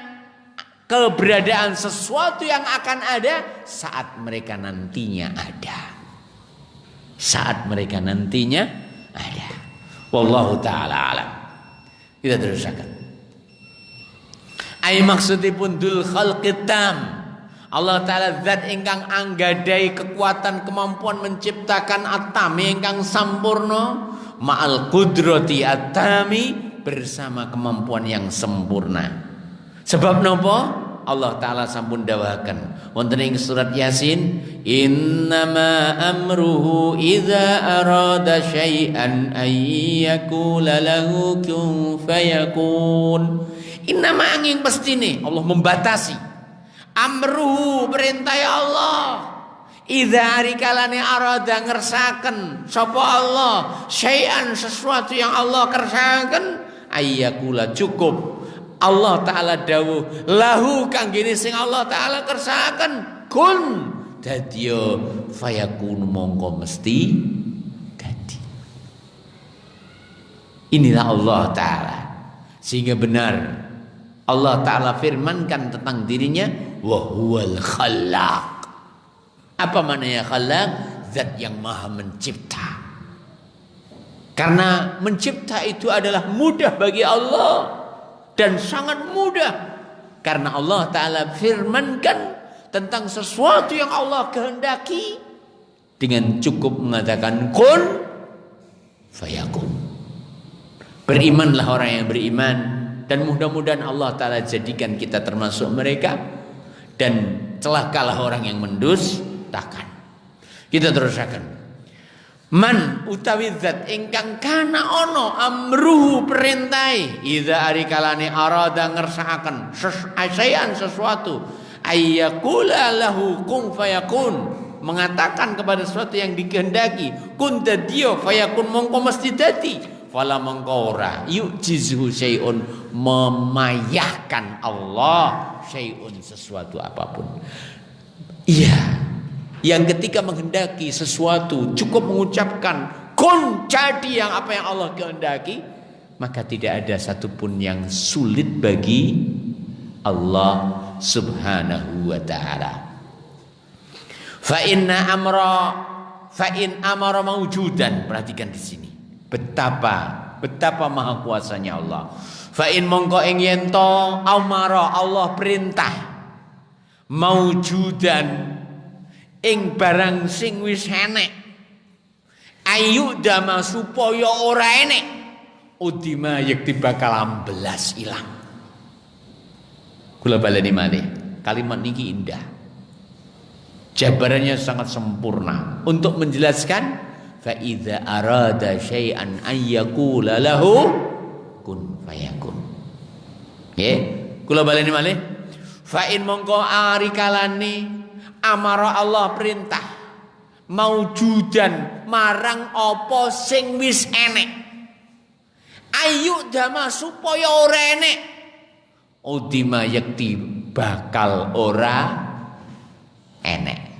keberadaan sesuatu yang akan ada saat mereka nantinya ada. Saat mereka nantinya ada. Wallahu ta'ala alam. Kita teruskan. Ai maksudipun dul khalqit tam. Allah Ta'ala zat ingkang anggadai kekuatan kemampuan menciptakan atami ingkang sampurna ma'al qudrati atami bersama kemampuan yang sempurna. Sebab napa? Allah Ta'ala sampun dawahaken wonten ing surat Yasin, innama amruhu idza arada syai'an ay yaqula lahu kun fayakun. Innama angin pestine Allah membatasi amruhu perintah Allah idza arikalane arada ngersaken sapa Allah syai'an sesuatu yang Allah kersaken ayyakula cukup Allah Ta'ala dawuh lahu kanggene sing Allah Ta'ala kersaken kun dadya fayakun mongko mesti dadi. Inilah Allah Ta'ala. Sehingga benar Allah Ta'ala firmankan tentang dirinya, wa huwal khallaq. Apa maknanya khallaq? Zat yang maha mencipta. Karena mencipta itu adalah mudah bagi Allah, dan sangat mudah. Karena Allah Ta'ala firmankan tentang sesuatu yang Allah kehendaki dengan cukup mengatakan kun fayakun. Berimanlah orang yang beriman, dan mudah-mudahan Allah Ta'ala jadikan kita termasuk mereka, dan celakalah orang yang mendustakan. Kita terusakan. Man utawi zat ingkang kana ono amruhu perintai idza ari kalane arada ngersakaken asayan sesuatu ayyakula lahu kun fayakun, mengatakan kepada sesuatu yang dikehendaki kun dadio fayakun, mongko mesti dadi. Fala mongko ora yu'jizuhu syai'un, memayahkan Allah syai'un, sesuatu apapun. Iya, yang ketika menghendaki sesuatu cukup mengucapkan kun, jadi yang apa yang Allah kehendaki, maka tidak ada satupun yang sulit bagi Allah Subhanahu wa ta'ala. Fa in amara maujudan, perhatikan di sini betapa maha kuasanya Allah. Fa in mongko ing yen to amara, Allah perintah maujudan ing barang sing wis enek, ayu dama supaya ora enek, udima yekti bakal ambelas ilang. Kula baleni malih, kalimat niki indah, jabarannya sangat sempurna untuk menjelaskan fa idza arada syai'an ayyakula lahu kun fayakun. Nggih, kula baleni malih, fa in mongko ari kalane amara Allah perintah maujudan marang apa sing wis enek, ayu dama supaya ora enek, udima yakti bakal ora enek.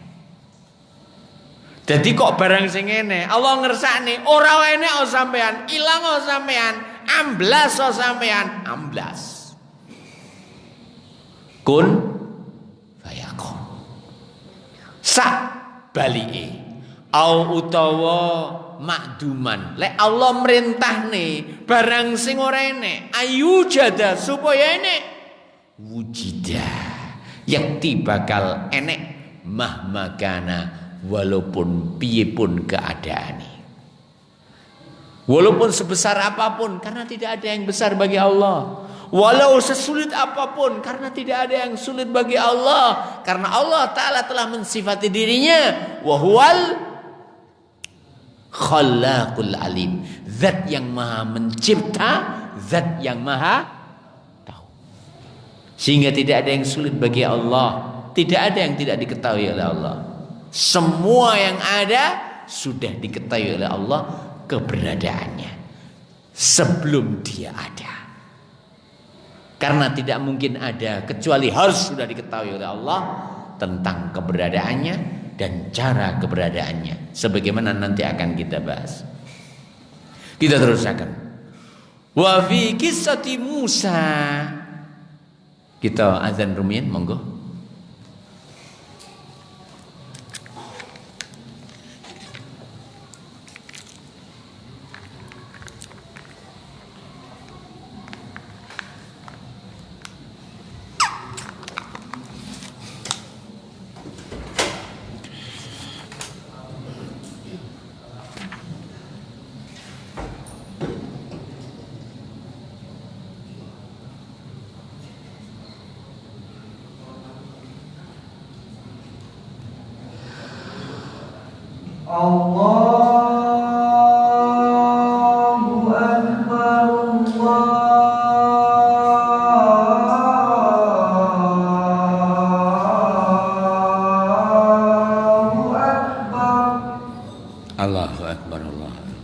Jadi kok barang sing enek Allah ngersakne ora enek o sampean, ilang o sampean, amblas o sampean, amblas. Kun fayakun. Sak balike au utawa makduman, lek Allah merintahne barang sing ora enek ayu jada supaya enek, wujida yakti bakal enek mahmakana, walaupun piye pun keadaane, walaupun sebesar apapun, karena tidak ada yang besar bagi Allah. Walau sesulit apapun, karena tidak ada yang sulit bagi Allah, karena Allah Ta'ala telah mensifati dirinya wa huwal khallaqul alim, zat yang maha mencipta, zat yang maha tahu. Sehingga tidak ada yang sulit bagi Allah, tidak ada yang tidak diketahui oleh Allah. Semua yang ada sudah diketahui oleh Allah keberadaannya sebelum dia ada. Karena tidak mungkin ada kecuali harus sudah diketahui oleh Allah tentang keberadaannya dan cara keberadaannya, sebagaimana nanti akan kita bahas. Kita teruskan. Wa fi qissati Musa. Kita azan rumiyin, monggo. Allahu Akbar, Allahu Akbar. Allahu Akbar, Allahu Akbar.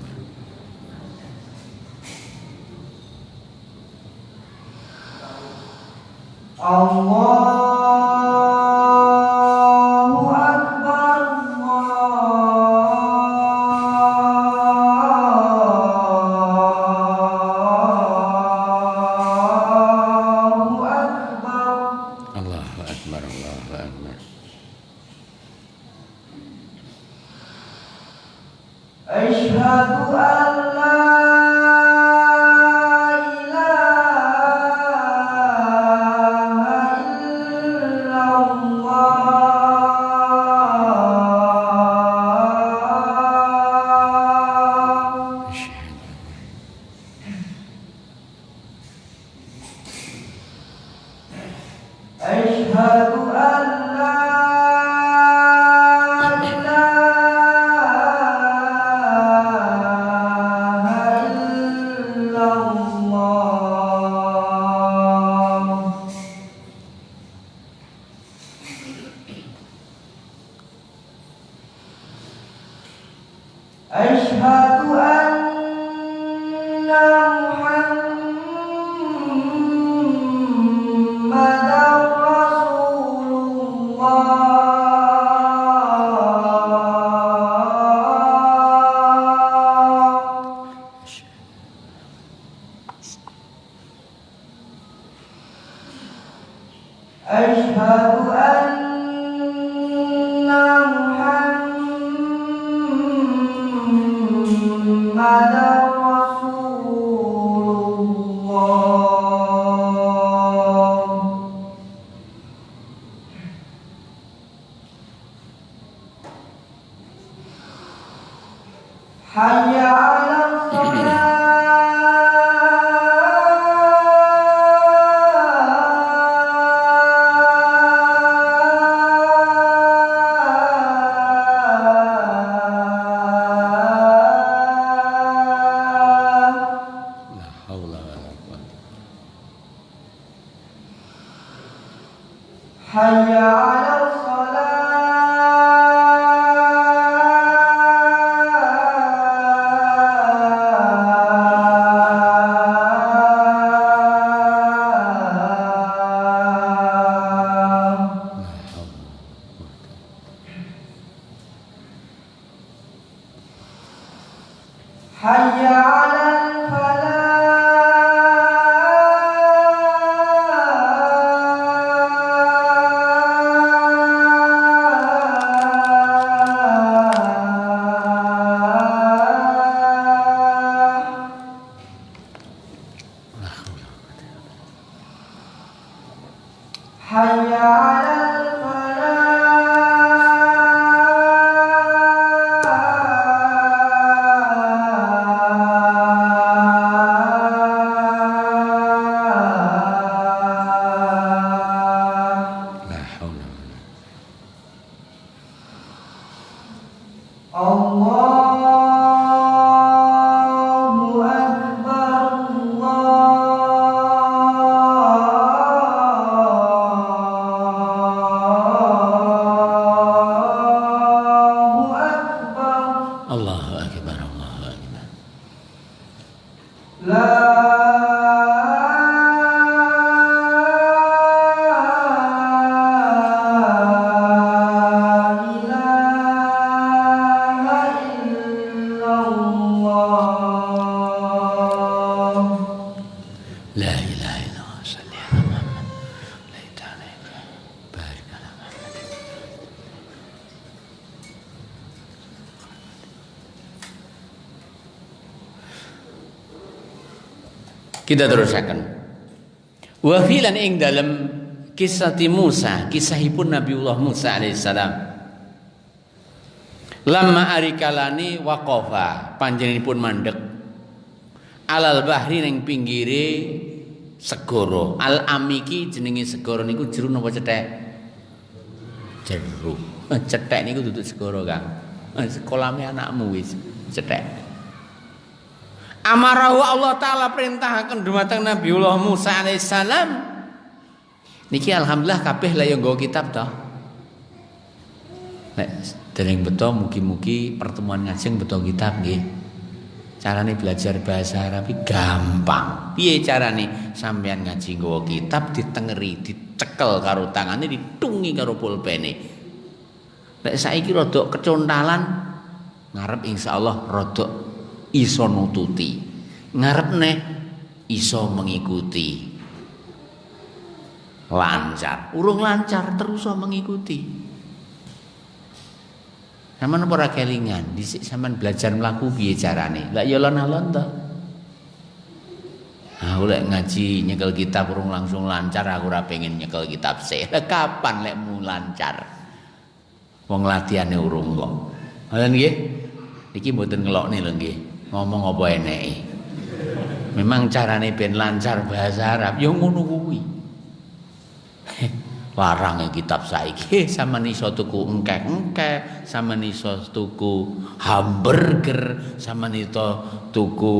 Allahu Akbar, Asyhadu an la ilaha illallah. Asyhadu an la ilaha illallah. Asyhadu anna Muhammadar Rasulullah. Asyhadu anna Muhammadar Rasulullah. Hayya 'alas La haula wala quwwata. Hayya 'alas Hayya 'alal falah. Hayya 'alal falah. La haula wala Allahu Akbar. Allahu Akbar. Allahu akbar. Allahu akbar. La ilaha illallah. La ilaha illallah. Salli ala Muhammad. La ilaha illallah. Barik ala Muhammad. Kita terusakan. Wa filan ing dalam kisah Musa, kisahipun Nabiullah Musa alaihissalam. Lama arikalani waqafa, panjenenganipun mandek alal bahri ning pinggire segara. Al amiki jenenge segara niku jero napa cethek? Jero. Cethek niku duduk segara, Kang. Sekolahnya anakmu wis cethek. Amarahu Allah Ta'ala perintahaken dumateng Nabiullah Musa alaihissalam. Niki alhamdulillah kabeh lah yang nggawa kitab toh. Nek dereng beto mugi-mugi pertemuan ngajeng beto kitab nggih. Carane belajar bahasa Arab gampang. Piye carane? Sampeyan ngaji nggawa kitab ditengeri, dicekel karo tangane, ditungi karo pulpene. Nek saiki rada kecontalan ngarep insyaallah rada iso nututi, ngarep neh iso mengikuti, lancar, urung lancar terus iso mengikuti. Sampeyan apa ora kelingan? Dhisik sampeyan belajar mlaku piye carane? Lah ya alon-alon to. Lek ngaji nyekel kitab urung langsung lancar, aku ora pengen nyekel kitab sih. Lah kapan lek mu lancar? Wong latihane urung kok. Ngoten nggih? Iki mboten ngelokne lho nggih. Ngomong apa eneke. Memang carane ben lancar bahasa Arab ya ngono kuwi. Larang kitab saiki sampeyan iso tuku engkek-engkek, sampeyan iso tuku hamburger, sampeyan iso tuku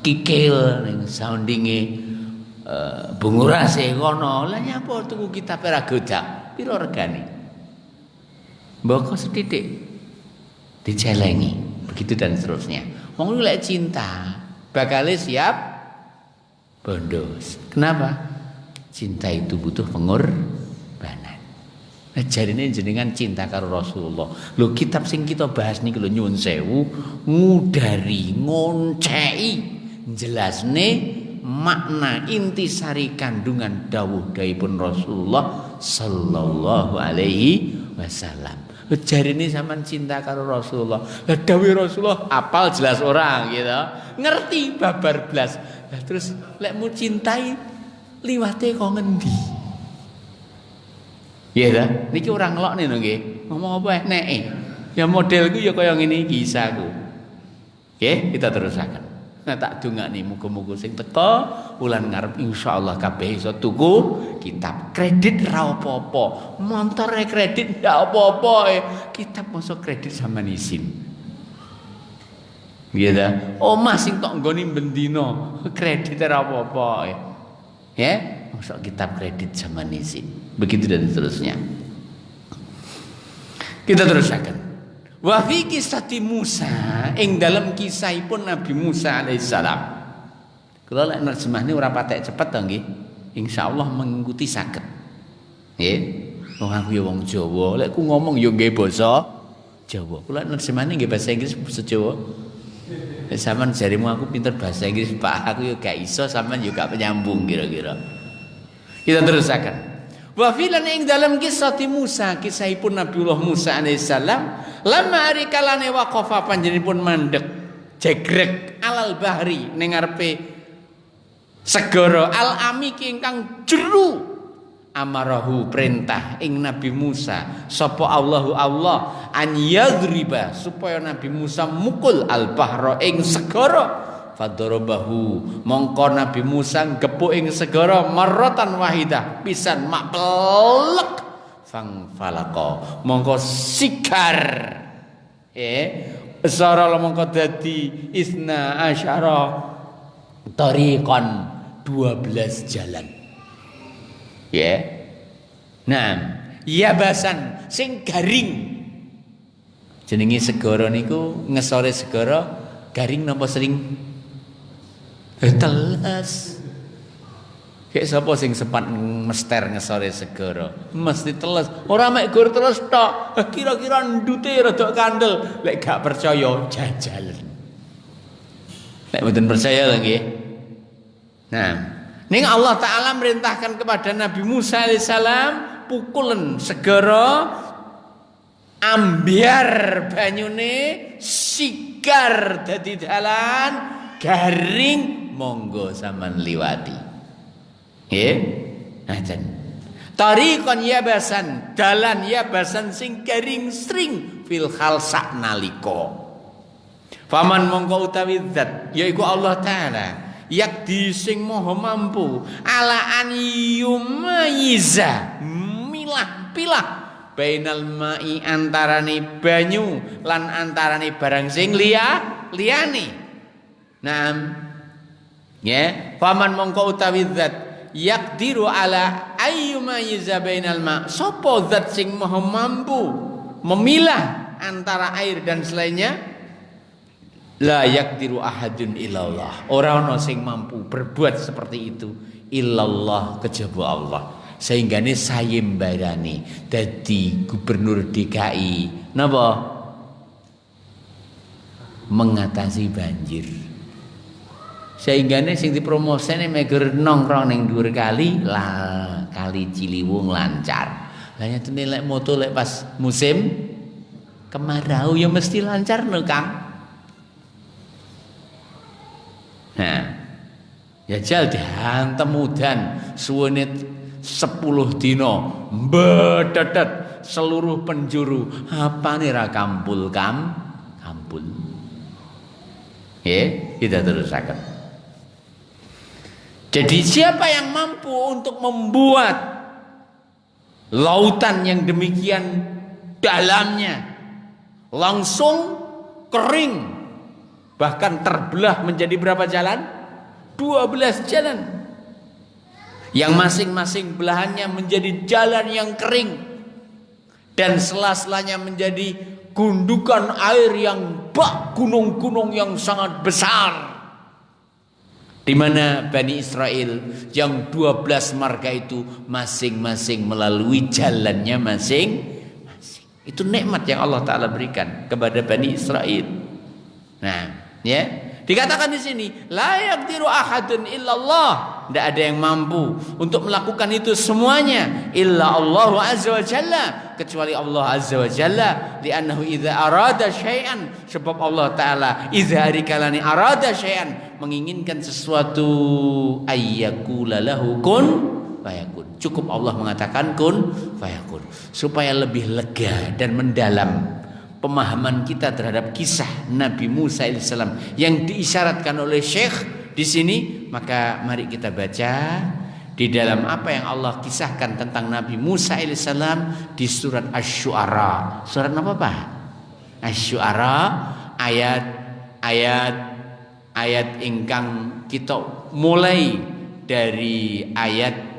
kikil ning soundinge bungurase kono. Lah nyapa tuku kitab ora godak? Piro regane? Mboko sethithik dicelengi, begitu dan seterusnya. Wong lek cinta bakal siap bondos. Kenapa? Cinta itu butuh pengorbanan. Nah, jarine jenengan cinta karo Rasulullah. Lho kitab sing kita bahas niki lho nyuwun sewu, ngudari, ngonceki, jelasne makna intisari kandungan dawuh-dawuhipun Rasulullah sallallahu alaihi wasallam. Jarine sampean cinta karo Rasulullah. Lah dawuh Rasulullah apal jelas orang gitu. Ngerti babar blas. Lah terus lekmu cintai liwate kok ngendi? Iya dah, niki orang ngelokne lho nggih. Ngomong apa eneke? Ya modelku ya kaya ngene iki kisahku. Nggih, kita terusaken. Nah tak dongakne muga-muga sing teka wulan ngarep insyaallah kabeh iso tuku kitab. Kredit ra apa-apa. Montore kredit ndak apa-apa. Kitab mosok kredit sampean isin. Nggih dah. Omah sing tok nggone bendina, kredit ra apa-apa. Ya, masuk kitab kredit zaman izin. Begitu dan seterusnya. Kita terusakan. Wa fi kisati Musa, ing dalam kisahipun Nabi Musa alaihissalam. Kalau lek nerjemahne ora patek cepet to nggih. Insyaallah mengikuti saged. Nggih. Wong aku ya wong Jawa, lek ku ngomong ya nggih basa Jawa. Kula nerjemahne nggih bahasa Inggris basa Jawa. Sampeyan jarimu aku pinter bahasa Inggris, Pak. Aku yo gak iso, sampeyan yo gak penyambung kira-kira. Kita terusaken. Wa filan ing dalam kisah Musa, kisahipun Nabiullah Musa alaihissalam, lama ari kalane waqafa panjenenganipun mandeg jegrek alal bahri ning ngarepe segara al-ami ingkang jero. Amarahu perintah ing Nabi Musa sapa Allahu Allah an yadriba supaya Nabi Musa mukul al-bahra ing segara fadarabahu mongko Nabi Musa gepuk ing segara marratan wahidah pisan mak pelek fang falaqo mongko sigar sara mongko dadi isna asyara tariqan 12 jalan. Ya, nah, yabasan sing garing. Jenenge segara niku ngesore segara garing napa sering teles. Kayak sapa sing sempat mester ngesore segara? Mesti teles. Ora mek gur teles tok. Kira-kira ndute rada kandel. Lek gak percaya jajal. Lek mboten percaya lho nggih. Nah, ning Allah Ta'ala merintahkan kepada Nabi Musa alaihissalam pukulen segara ambiar banyune sigar dadi dalan garing monggo sampean liwati. Nggih. Ajen. Tariqan yabasan dalan yabasan sing garing string fil khalsa nalika. Faman mongko utawi zat yaiku Allah Ta'ala yakdi sing maha mampu ala an yumayiza milah-pilah bainal ma'i antarane banyu lan antarane barang sing liyane. Naam. Ya, faman mongko utawi zat yakdiru ala ayyumayiza bainal ma'. Sapa zat sing maha mampu memilah antara air dan selainnya? La yakdiru ahadun illallah. Ora ana sing mampu berbuat seperti itu illallah kejaba Allah. Sehingga ini sayembarani dadi gubernur DKI napa mengatasi banjir. Sehingga ini sing dipromosine meger nongkrong ning dhuwur kali lah kali Ciliwung lancar. Lah nyatane lek moto lek pas musim Kemarau ya mesti lancar no Kang. Nah, ya jal dihantem udan suwene 10 dina mbededet seluruh penjuru. Apane ra kampul kampul. Kita terusakan. Jadi siapa yang mampu untuk membuat lautan yang demikian dalamnya langsung kering, bahkan terbelah menjadi berapa jalan? 12 jalan. Yang masing-masing belahannya menjadi jalan yang kering dan sela-selanya menjadi gundukan air yang bak, gunung-gunung yang sangat besar. Di mana Bani Israel yang 12 marga itu masing-masing melalui jalannya masing-masing. Itu nikmat yang Allah Ta'ala berikan kepada Bani Israel. Nah, ya, dikatakan di sini, la yaqdiru ahadun illallah. Tidak ada yang mampu untuk melakukan itu semuanya illa Allah Azza wa Jalla, kecuali Allah Azza wa Jalla. Li'annahu idza arada syai'an, sebab Allah Ta'ala idza arikalani arada syai'an, menginginkan sesuatu ayyakula lahu kun fayakun. Cukup Allah mengatakan kun fayakun, supaya lebih lega dan mendalam pemahaman kita terhadap kisah Nabi Musa alaihissalam yang diisyaratkan oleh Syekh di sini. Maka mari kita baca di dalam apa yang Allah kisahkan tentang Nabi Musa alaihissalam di surat Asy-Syu'ara. Surat apa Pak? Asy-Syu'ara, ayat ingkang kita mulai dari ayat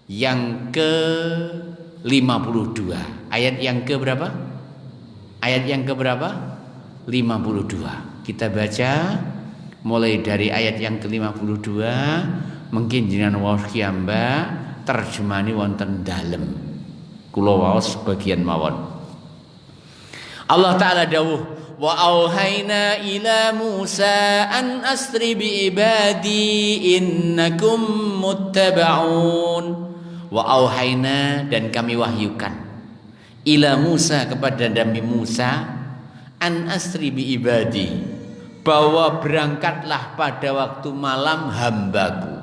yang ke-52. Ayat yang ke berapa? Ayat yang ke berapa? 52. Kita baca mulai dari ayat yang ke-52. Mungkin jenengan waos kiamba terjemani wonten dalem. Kula waos sebagian mawon. Allah Ta'ala dawuh, wa auhayna ila Musa an asri bi ibadi innakum muttaba'un. Wa auhayna, dan kami wahyukan, ila Musa, kepada Nabi Musa, an asri bi ibadi, bahwa berangkatlah pada waktu malam hambaku.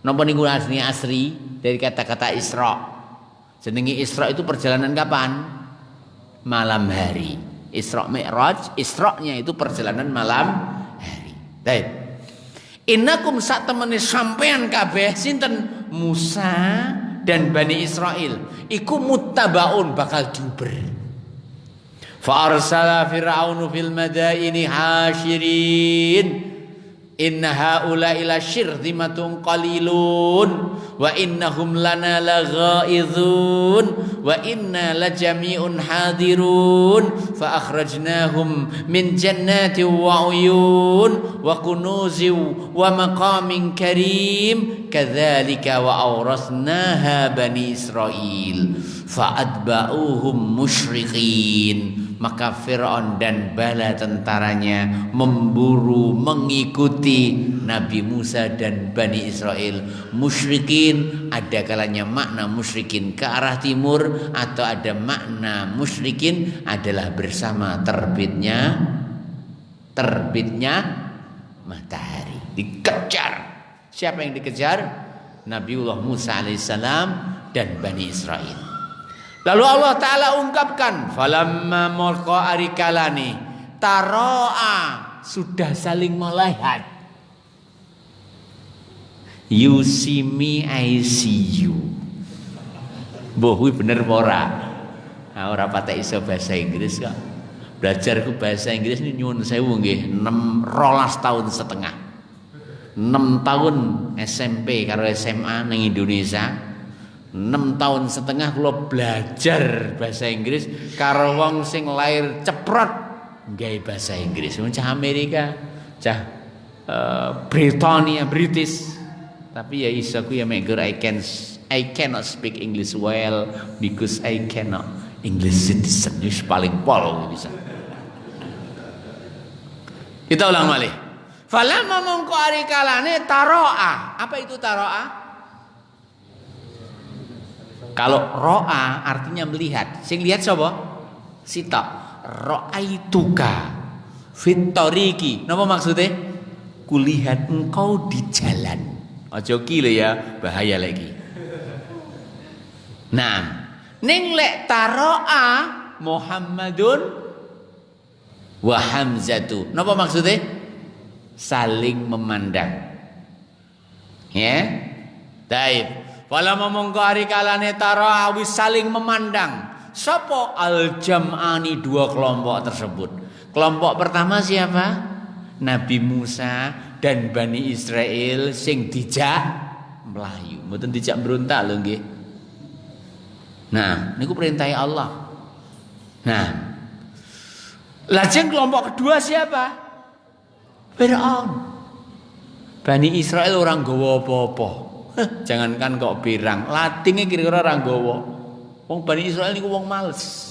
Napa niku asri dari kata-kata Isra. Jenenge Isra itu perjalanan kapan? Malam hari. Isra Mi'raj, Isra-nya itu perjalanan malam hari. Baik. Innakum sak temene sampean kabeh sinten? Musa dan Bani Israel iku muttabaun, bakal diuber. Fa arsala fir'aunu fil madaini hasyirin inna haula ila syirzimatun qalilun wa innahum lana laghaizun wa inna lajami'un hadirun fa akhrajnahum min jannatin wa uyun wa kunuzin wa maqamin karim kadzalika wa awrasnaha bani Israil fa atba'uhum musyriqin. Maka Fir'aun dan bala tentaranya memburu mengikuti Nabi Musa dan Bani Israel. Musyrikin, ada kalanya makna musyrikin ke arah timur, atau ada makna musyrikin adalah bersama terbitnya matahari. Dikejar. Siapa yang dikejar? Nabiullah Musa alaihissalam dan Bani Israel. Lalu Allah Ta'ala ungkapkan, falamma mulqa arikalani taro'a, sudah saling melihat. You see me, I see you. Boh bener ora? Nah, ora patek iso bahasa Inggris kok. Belajarku bahasa Inggris ini nyuwun sewu nggih 12 tahun setengah. 6 tahun SMP karo SMA nang Indonesia. 6 tahun setengah kula belajar bahasa Inggris karo wong sing lair ceprot gawe bahasa Inggris. Cah Amerika, cah Britania, British. Tapi ya isaku ya make I cannot speak English well because I cannot English citizen. Wis paling pol bisa. Kita ulang malih. Falamma mongko ari kalane taroa. Apa itu taroa? Kalau ro'a artinya melihat. Sing lihat sapa? Sitok. ra'aituka fit tariqi. Napa maksudnya? Kulihat engkau di jalan. Aja ki lho ya, bahaya lagi. Nah, ning lek taro'a Muhammadun wa Hamzatu. Napa maksudnya? Saling memandang. Ya. Taib. Wala mongko ari kalane taro'a wis saling memandang. Sapa al-jam'ani, dua kelompok tersebut. Kelompok pertama siapa? Nabi Musa dan Bani Israel sing dijak melayu, mboten dijak berontak lho nggih. Nah, niku perintah Allah. Nah, lajeng kelompok kedua siapa? Firaun. Bani Israel orang gawa apa-apa. Jangankan kok pirang, latinge kira-kira orang gawa. Wong Bani Israel niku wong males.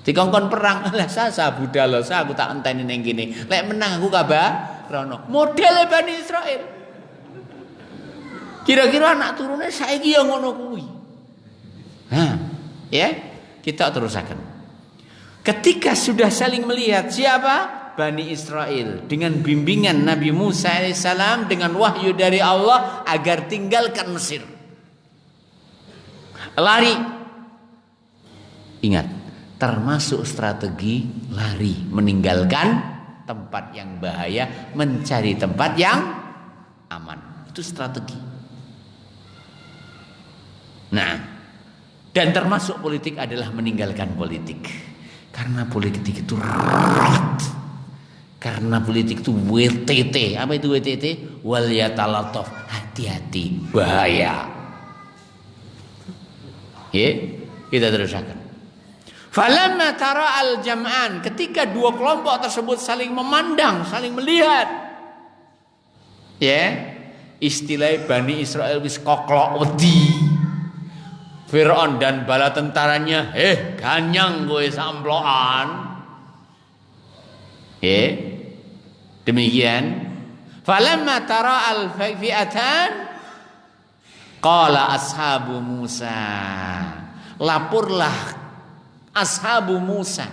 Dikongkon perang, lah saya budal aku tak enteni ning kene. Lek menang aku kabar rono. Modele Bani Israel. Kira-kira anak turune saiki ya ngono kuwi. Nah, ya, kita terusaken. Ketika sudah saling melihat siapa? Bani Israel dengan bimbingan Nabi Musa alaihissalam dengan wahyu dari Allah agar tinggalkan Mesir. Lari. Ingat, termasuk strategi lari, meninggalkan tempat yang bahaya, mencari tempat yang aman. Itu strategi. Nah, dan termasuk politik adalah meninggalkan politik. Karena politik itu rot. Karena politik itu WTT. Apa itu WTT? Wal yatalataf. Hati-hati, bahaya. Ya, kita teruskan. Falamma tara al-jam'an, ketika dua kelompok tersebut saling memandang, saling melihat. Ya, istilah Bani Israel wis koklok wedi. Firaun dan bala tentaranya, ganyang kowe samplokan. Demikian. Falamma tara al-fi'atan qala ashabu Musa. Lapurlah ashabu Musa.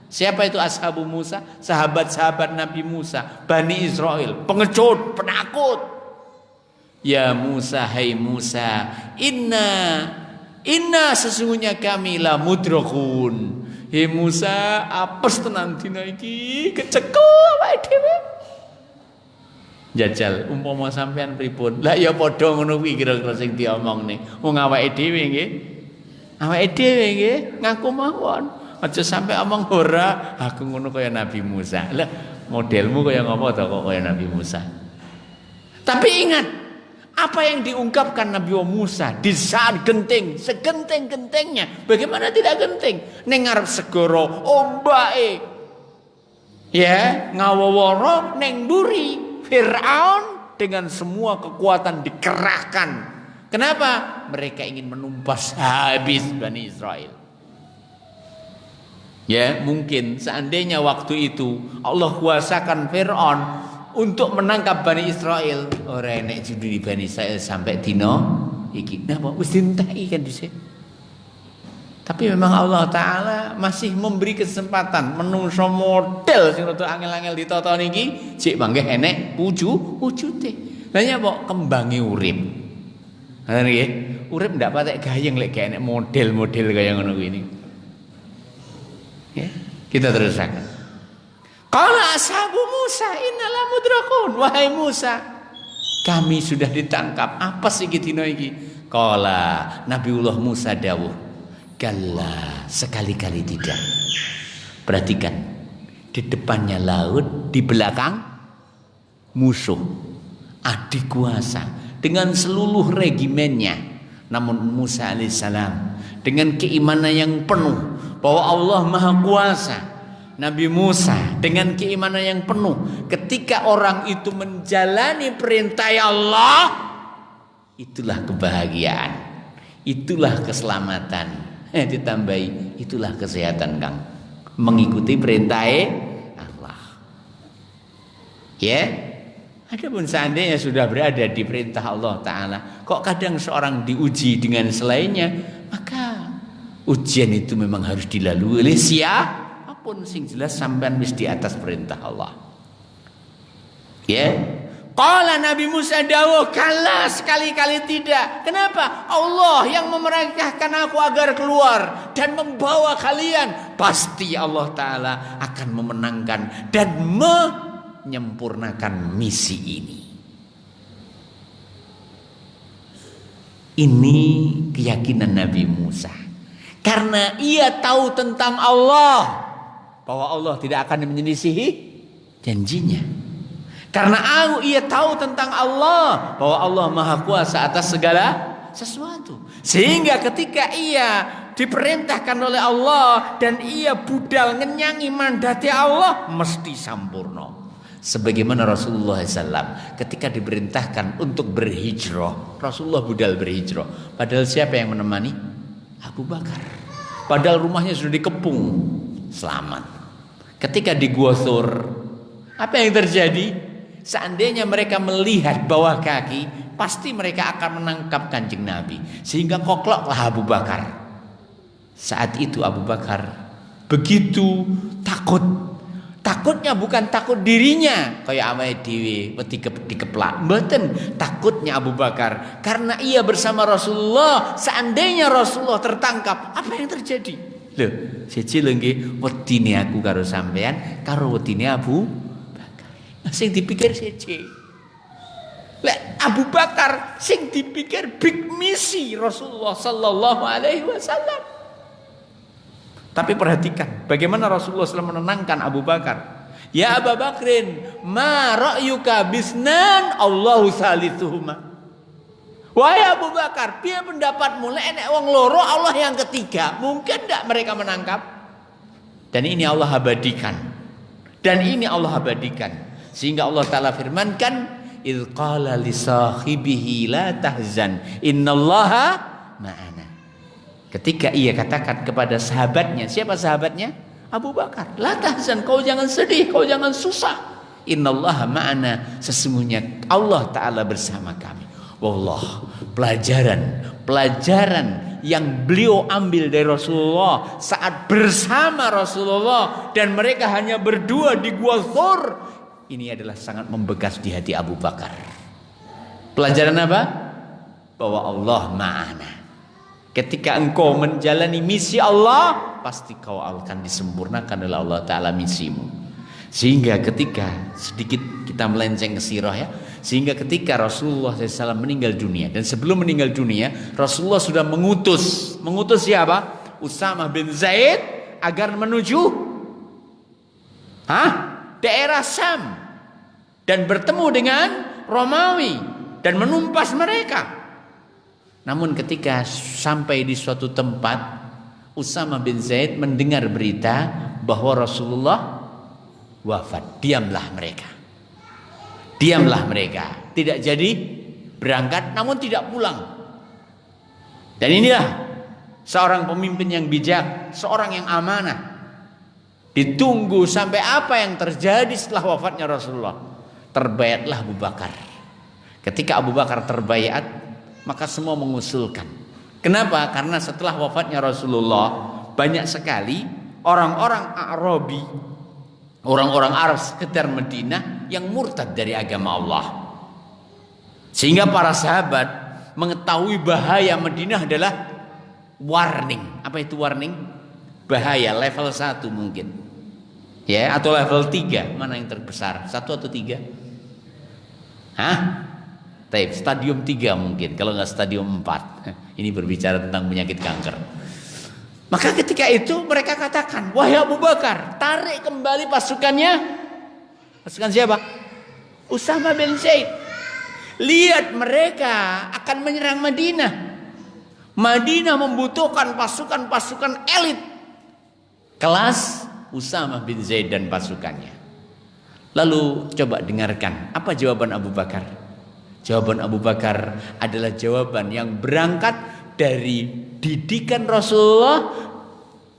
Siapa itu ashabu Musa? Sahabat-sahabat Nabi Musa, Bani Israel, pengecut, penakut. Ya Musa, hai Musa, inna sesungguhnya kami la mudrakun. Hei Musa, apes tenan dina iki, kecekel awake dhewe. Jajal umpama sampean pripun? Lah ya padha ngono kuwi kira-kira sing diomongne. Wong awake dhewe nggih. Awake dhewe nggih ngaku mawon. Aja sampai omong ora, aku ngono kaya Nabi Musa. Lah modelmu kaya ngopo to kok kaya Nabi Musa? Tapi ingat, apa yang diungkapkan Nabi Musa di saat genting, segenting-gentingnya, bagaimana tidak genting? Ning ngarep segara ombake. Ya, ngawawara ning mburi. Fir'aun dengan semua kekuatan dikerahkan. Kenapa? Mereka ingin menumpas habis Bani Israel. Ya, mungkin seandainya waktu itu Allah kuasakan Fir'aun untuk menangkap Bani Israel, ora enek judi Bani Israel sampai dino iki. Napa wis dintai kan dhisik. Tapi memang Allah Ta'ala masih memberi kesempatan menungso model sing rada angel-angel ditata niki sik mangke enek wujude. Lah nyapa kembange urip. Ngoten nggih. Urip ndak patek gayeng lek gak enek model-model kaya ngono kuwi niki. Ya, kita terusaken. Qala ashabu Musa innala mudrakun. Wahai Musa, kami sudah ditangkap. Apa sih dina iki? Qala Nabiullah Musa dawuh, kalla, sekali-kali tidak. Perhatikan, di depannya laut, di belakang musuh, adik kuasa dengan seluruh regimennya. Namun Musa alaihissalam dengan keimanan yang penuh bahwa Allah Maha Kuasa. Nabi Musa dengan keimanan yang penuh, ketika orang itu menjalani perintah Allah, itulah kebahagiaan, itulah keselamatan. Ditambahi, itulah kesehatan Kang, mengikuti perintah Allah. Ya, adapun seandainya sudah berada di perintah Allah Ta'ala, kok kadang seorang diuji dengan selainnya, maka Ujian itu memang harus dilalui oleh siapapun, sing jelas sampean wis di atas perintah Allah. Ya. Qala Nabi Musa dawuh, kala, sekali-kali tidak. Kenapa? Allah yang memerintahkan aku agar keluar dan membawa kalian. Pasti Allah Ta'ala akan memenangkan dan menyempurnakan misi ini. Ini keyakinan Nabi Musa. Karena ia tahu tentang Allah, bahwa Allah tidak akan menyelisihi janjinya. Karena ia tahu tentang Allah, bahwa Allah Maha Kuasa atas segala sesuatu. Sehingga ketika ia diperintahkan oleh Allah dan ia budal ngenyangi mandate Allah, mesti sampurna. Sebagaimana Rasulullah SAW ketika diperintahkan untuk berhijrah, Rasulullah budal berhijrah. Padahal siapa yang menemani? Abu Bakar. Padahal rumahnya sudah dikepung, selamat. Ketika di Gua Thur, apa yang terjadi? Seandainya mereka melihat bawah kaki, pasti mereka akan menangkap Kanjeng Nabi. Sehingga kokloklah Abu Bakar. Saat itu Abu Bakar begitu takut. Takutnya bukan takut dirinya, kayak awake dhewe wedi dikeplak. Mboten, takutnya Abu Bakar karena ia bersama Rasulullah. Seandainya Rasulullah tertangkap, apa yang terjadi? Loh, siji lho nggih, wedine aku karo sampean, karo wedine Abu Bakar. Sing dipikir siji. Lek Abu Bakar sing dipikir big misi Rasulullah sallallahu alaihi wasallam. Tapi perhatikan bagaimana Rasulullah SAW menenangkan Abu Bakar. Ya Abu Bakrin, ma ra'yuka bisnan Allahu salisuhuma. Wahai Abu Bakar, piye pendapatmu lek enek wong loro Allah yang ketiga, mungkin enggak mereka menangkap? Dan ini Allah abadikan. Dan ini Allah abadikan. Sehingga Allah Ta'ala firmankan, idz qala li sahibihi la tahzan innallaha ma'ana. Ketika ia katakan kepada sahabatnya, siapa sahabatnya? Abu Bakar. La tahzan, kau jangan sedih, kau jangan susah. Innallaha ma'ana, sesungguhnya Allah Ta'ala bersama kami. Wallah, pelajaran yang beliau ambil dari Rasulullah saat bersama Rasulullah dan mereka hanya berdua di Gua Thur, ini adalah sangat membekas di hati Abu Bakar. Pelajaran apa? Bahwa Allah ma'ana. Ketika engkau menjalani misi Allah, pasti kau akan disempurnakan oleh Allah Ta'ala misimu. Sehingga ketika sedikit kita melenceng ke sirah ya, sehingga ketika Rasulullah SAW meninggal dunia, dan sebelum meninggal dunia Rasulullah sudah mengutus siapa? Usamah bin Zaid agar menuju daerah Syam dan bertemu dengan Romawi dan menumpas mereka. Namun ketika sampai di suatu tempat, Usamah bin Zaid mendengar berita bahwa Rasulullah wafat. Diamlah mereka. Tidak jadi berangkat, namun tidak pulang. Dan inilah seorang pemimpin yang bijak, seorang yang amanah. Ditunggu sampai apa yang terjadi setelah wafatnya Rasulullah. Terbayatlah Abu Bakar. Ketika Abu Bakar terbayat, maka semua mengusulkan. Kenapa? Karena setelah wafatnya Rasulullah, banyak sekali orang-orang Arabi, orang-orang Arab sekitar Madinah yang murtad dari agama Allah. Sehingga para sahabat mengetahui bahaya Madinah adalah warning. Apa itu warning? Bahaya level 1 mungkin. Ya, atau level 3. Mana yang terbesar? 1 atau 3? Stadium 3 mungkin, kalau nggak stadium 4. Ini berbicara tentang penyakit kanker. Maka ketika itu mereka katakan, wahai Abu Bakar, tarik kembali pasukannya. Pasukan siapa? Usamah bin Zaid. Lihat mereka akan menyerang Madinah. Madinah membutuhkan pasukan-pasukan elit kelas Usamah bin Zaid dan pasukannya. Lalu coba dengarkan apa jawaban Abu Bakar. Jawaban Abu Bakar adalah jawaban yang berangkat dari didikan Rasulullah,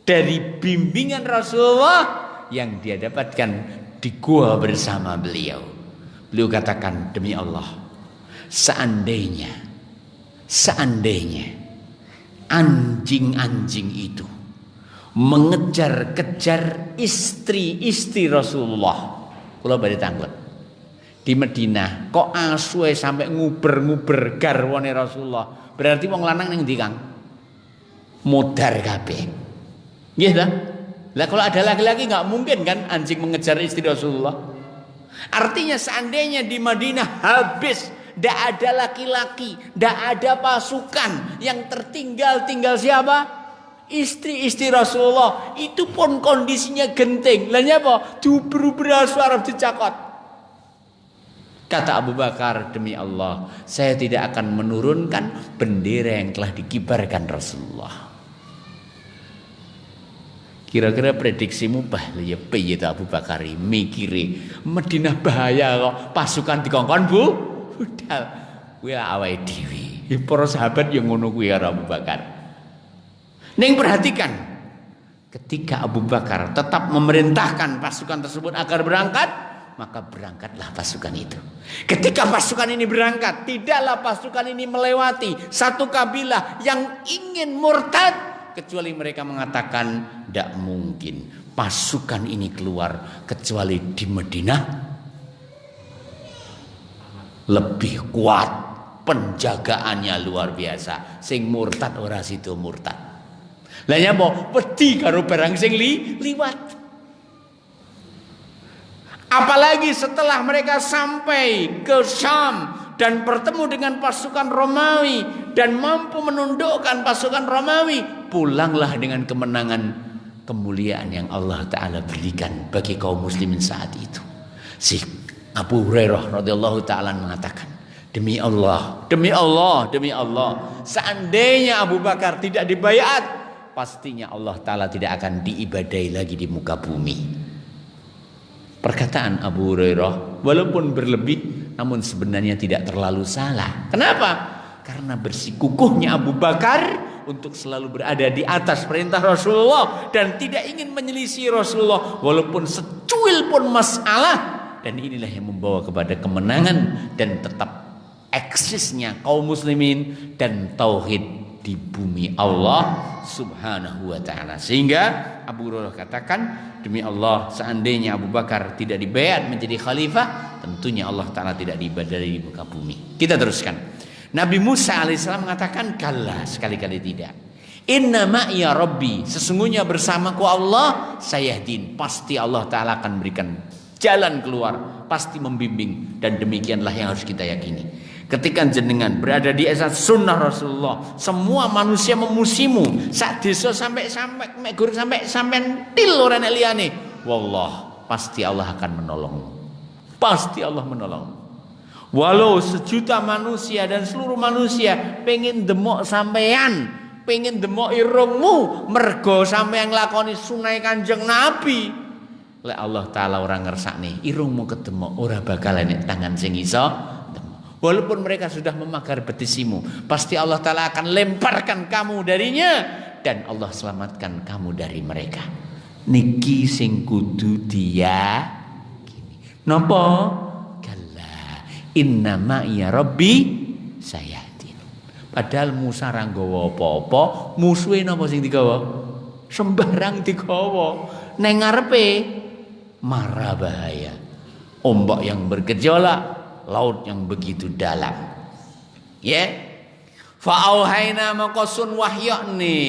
dari bimbingan Rasulullah yang dia dapatkan di gua bersama beliau. Beliau katakan, demi Allah, seandainya anjing-anjing itu mengejar-kejar istri-istri Rasulullah. Kula badhe tanglet di Madinah kok asue sampai nguber-nguber garwane Rasulullah. Berarti wong lanang ning ndi, Kang? Modar kabeh. Nggih ta? Lah kalau ada laki-laki nggak mungkin kan anjing mengejar istri Rasulullah. Artinya seandainya di Madinah habis, tidak ada laki-laki, tidak ada pasukan, yang tinggal siapa? Istri-istri Rasulullah. Itu pun kondisinya genting. Lah nyapa? Dubru-bru suara dicakot. Kata Abu Bakar, demi Allah, saya tidak akan menurunkan bendera yang telah dikibarkan Rasulullah. Kira-kira prediksimu ya piye ta Abu Bakar mikire Madinah bahaya kok pasukan dikongkon Bu budal kuwi awake dhewe. Para sahabat yang ngono kuwi karo Abu Bakar. Ning perhatikan ketika Abu Bakar tetap memerintahkan pasukan tersebut agar berangkat, maka berangkatlah pasukan itu. Ketika pasukan ini berangkat, tidaklah pasukan ini melewati satu kabilah yang ingin murtad kecuali mereka mengatakan tidak mungkin pasukan ini keluar kecuali di Madinah lebih kuat, penjagaannya luar biasa, sing murtad ora sido murtad. Lah nyapa wedi karo barang sing liwat. Apalagi setelah mereka sampai ke Syam dan bertemu dengan pasukan Romawi dan mampu menundukkan pasukan Romawi, pulanglah dengan kemenangan, kemuliaan yang Allah Ta'ala berikan bagi kaum muslimin saat itu. Si Abu Hurairah radhiyallahu ta'ala mengatakan, demi Allah, demi Allah, demi Allah, seandainya Abu Bakar tidak dibayat, pastinya Allah Ta'ala tidak akan diibadai lagi di muka bumi. Perkataan Abu Hurairah walaupun berlebih, namun sebenarnya tidak terlalu salah. Kenapa? Karena bersikukuhnya Abu Bakar untuk selalu berada di atas perintah Rasulullah dan tidak ingin menyelisih Rasulullah walaupun secuil pun masalah. Dan inilah yang membawa kepada kemenangan dan tetap eksisnya kaum muslimin dan tauhid di bumi Allah Subhanahu wa ta'ala. Sehingga Abu Hurairah katakan, demi Allah, seandainya Abu Bakar tidak dibayat menjadi khalifah, tentunya Allah Ta'ala tidak diibadahi di muka bumi. Kita teruskan. Nabi Musa alaihissalam mengatakan, kalla, sekali-kali tidak. Inna ma'iya rabbi, sesungguhnya bersamaku Allah, sayahdin, pasti Allah Ta'ala akan berikan jalan keluar, pasti membimbing. Dan demikianlah yang harus kita yakini. Ketika jenengan berada di asas sunnah Rasulullah, semua manusia memusimu, sak desa sampai megur sampai til ora nek liyane, wallah pasti Allah akan menolongmu. Pasti Allah menolongmu. Walau sejuta manusia dan seluruh manusia pengen demok sampean, pengen demok irungmu, mergo sampean nglakoni sunai Kanjeng Nabi, lek Allah Ta'ala ora ngersakne irungmu kedemok, ora bakal enek tangan sing iso. Walaupun mereka sudah memagar betisimu, pasti Allah Ta'ala akan lemparkan kamu darinya, dan Allah selamatkan kamu dari mereka. Niki sing kudu dia napa? Kalla inna ma'iya rabbi sayahdin. Padahal Musa ra nggawa apa-apa, musuhe napa sing digawa? Sembarang digawa. Neng ngarepe mara bahaya, ombak yang bergejolak, laut yang begitu dalam. Ya. Fa'auhaina maqasun wahyani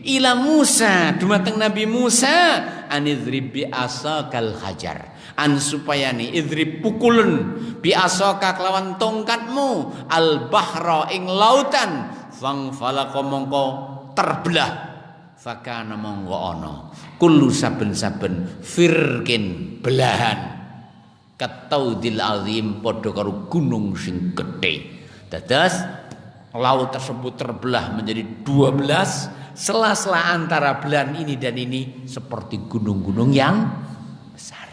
ila Musa, dumateng Nabi Musa, anidrib bi asakal hajar. An supayani idrib pukulun bi asaka kelawan tongkatmu al bahra ing lautan, fang falaqa mongko terbelah, fakana mongko ana kullu saben-saben firkin belahan kataudil azim, padha karo gunung sing gedhe. Dados laut tersebut terbelah menjadi 12, sela-sela antara belahan ini dan ini seperti gunung-gunung yang besar.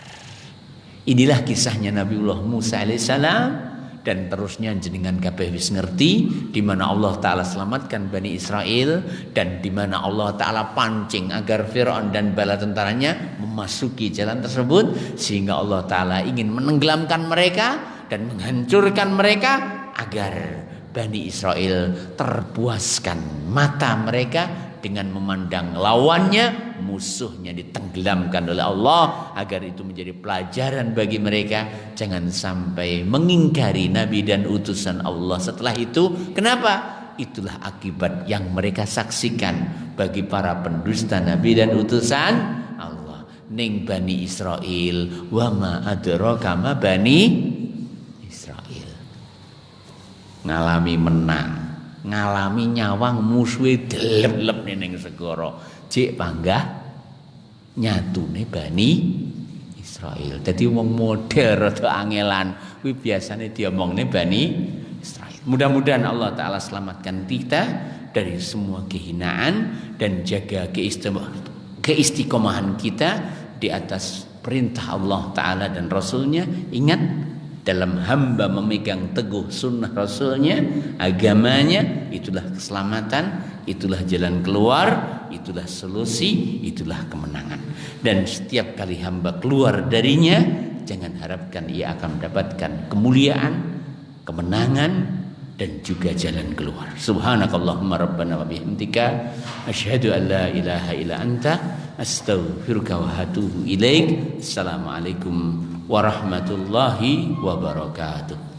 Inilah kisahnya Nabiullah Musa alaihissalam. Dan terusnya jenengan kabeh wis ngerti di mana Allah Ta'ala selamatkan Bani Israel, dan di mana Allah Ta'ala pancing agar Fir'aun dan bala tentaranya memasuki jalan tersebut, sehingga Allah Ta'ala ingin menenggelamkan mereka dan menghancurkan mereka agar Bani Israel terpuaskan mata mereka dengan memandang lawannya, musuhnya ditenggelamkan oleh Allah, agar itu menjadi pelajaran bagi mereka. Jangan sampai mengingkari Nabi dan utusan Allah setelah itu. Kenapa? Itulah akibat yang mereka saksikan bagi para pendusta Nabi dan utusan Allah. Ning Bani Israel, wa ma adraka ma Bani Israel. Ngalami menang, ngalami nyawang musuhe delep-lep ning segara. Cek panggah nyatune Bani Israel. Dadi wong model rada angelan kuwi biasane diomongne Bani Israel. Mudah-mudahan Allah Ta'ala selamatkan kita dari semua kehinaan dan jaga keistiqomahan kita di atas perintah Allah Ta'ala dan Rasulnya. Ingat, dalam hamba memegang teguh sunnah Rasulnya, agamanya, itulah keselamatan, itulah jalan keluar, itulah solusi, itulah kemenangan. Dan setiap kali hamba keluar darinya, jangan harapkan ia akan mendapatkan kemuliaan, kemenangan, dan juga jalan keluar. Subhanakallahumma rabbana wa bihamdika asyhadu an la ilaha illa anta astaghfiruka wa atubu ilaik. Assalamualaikum warahmatullahi wabarakatuh.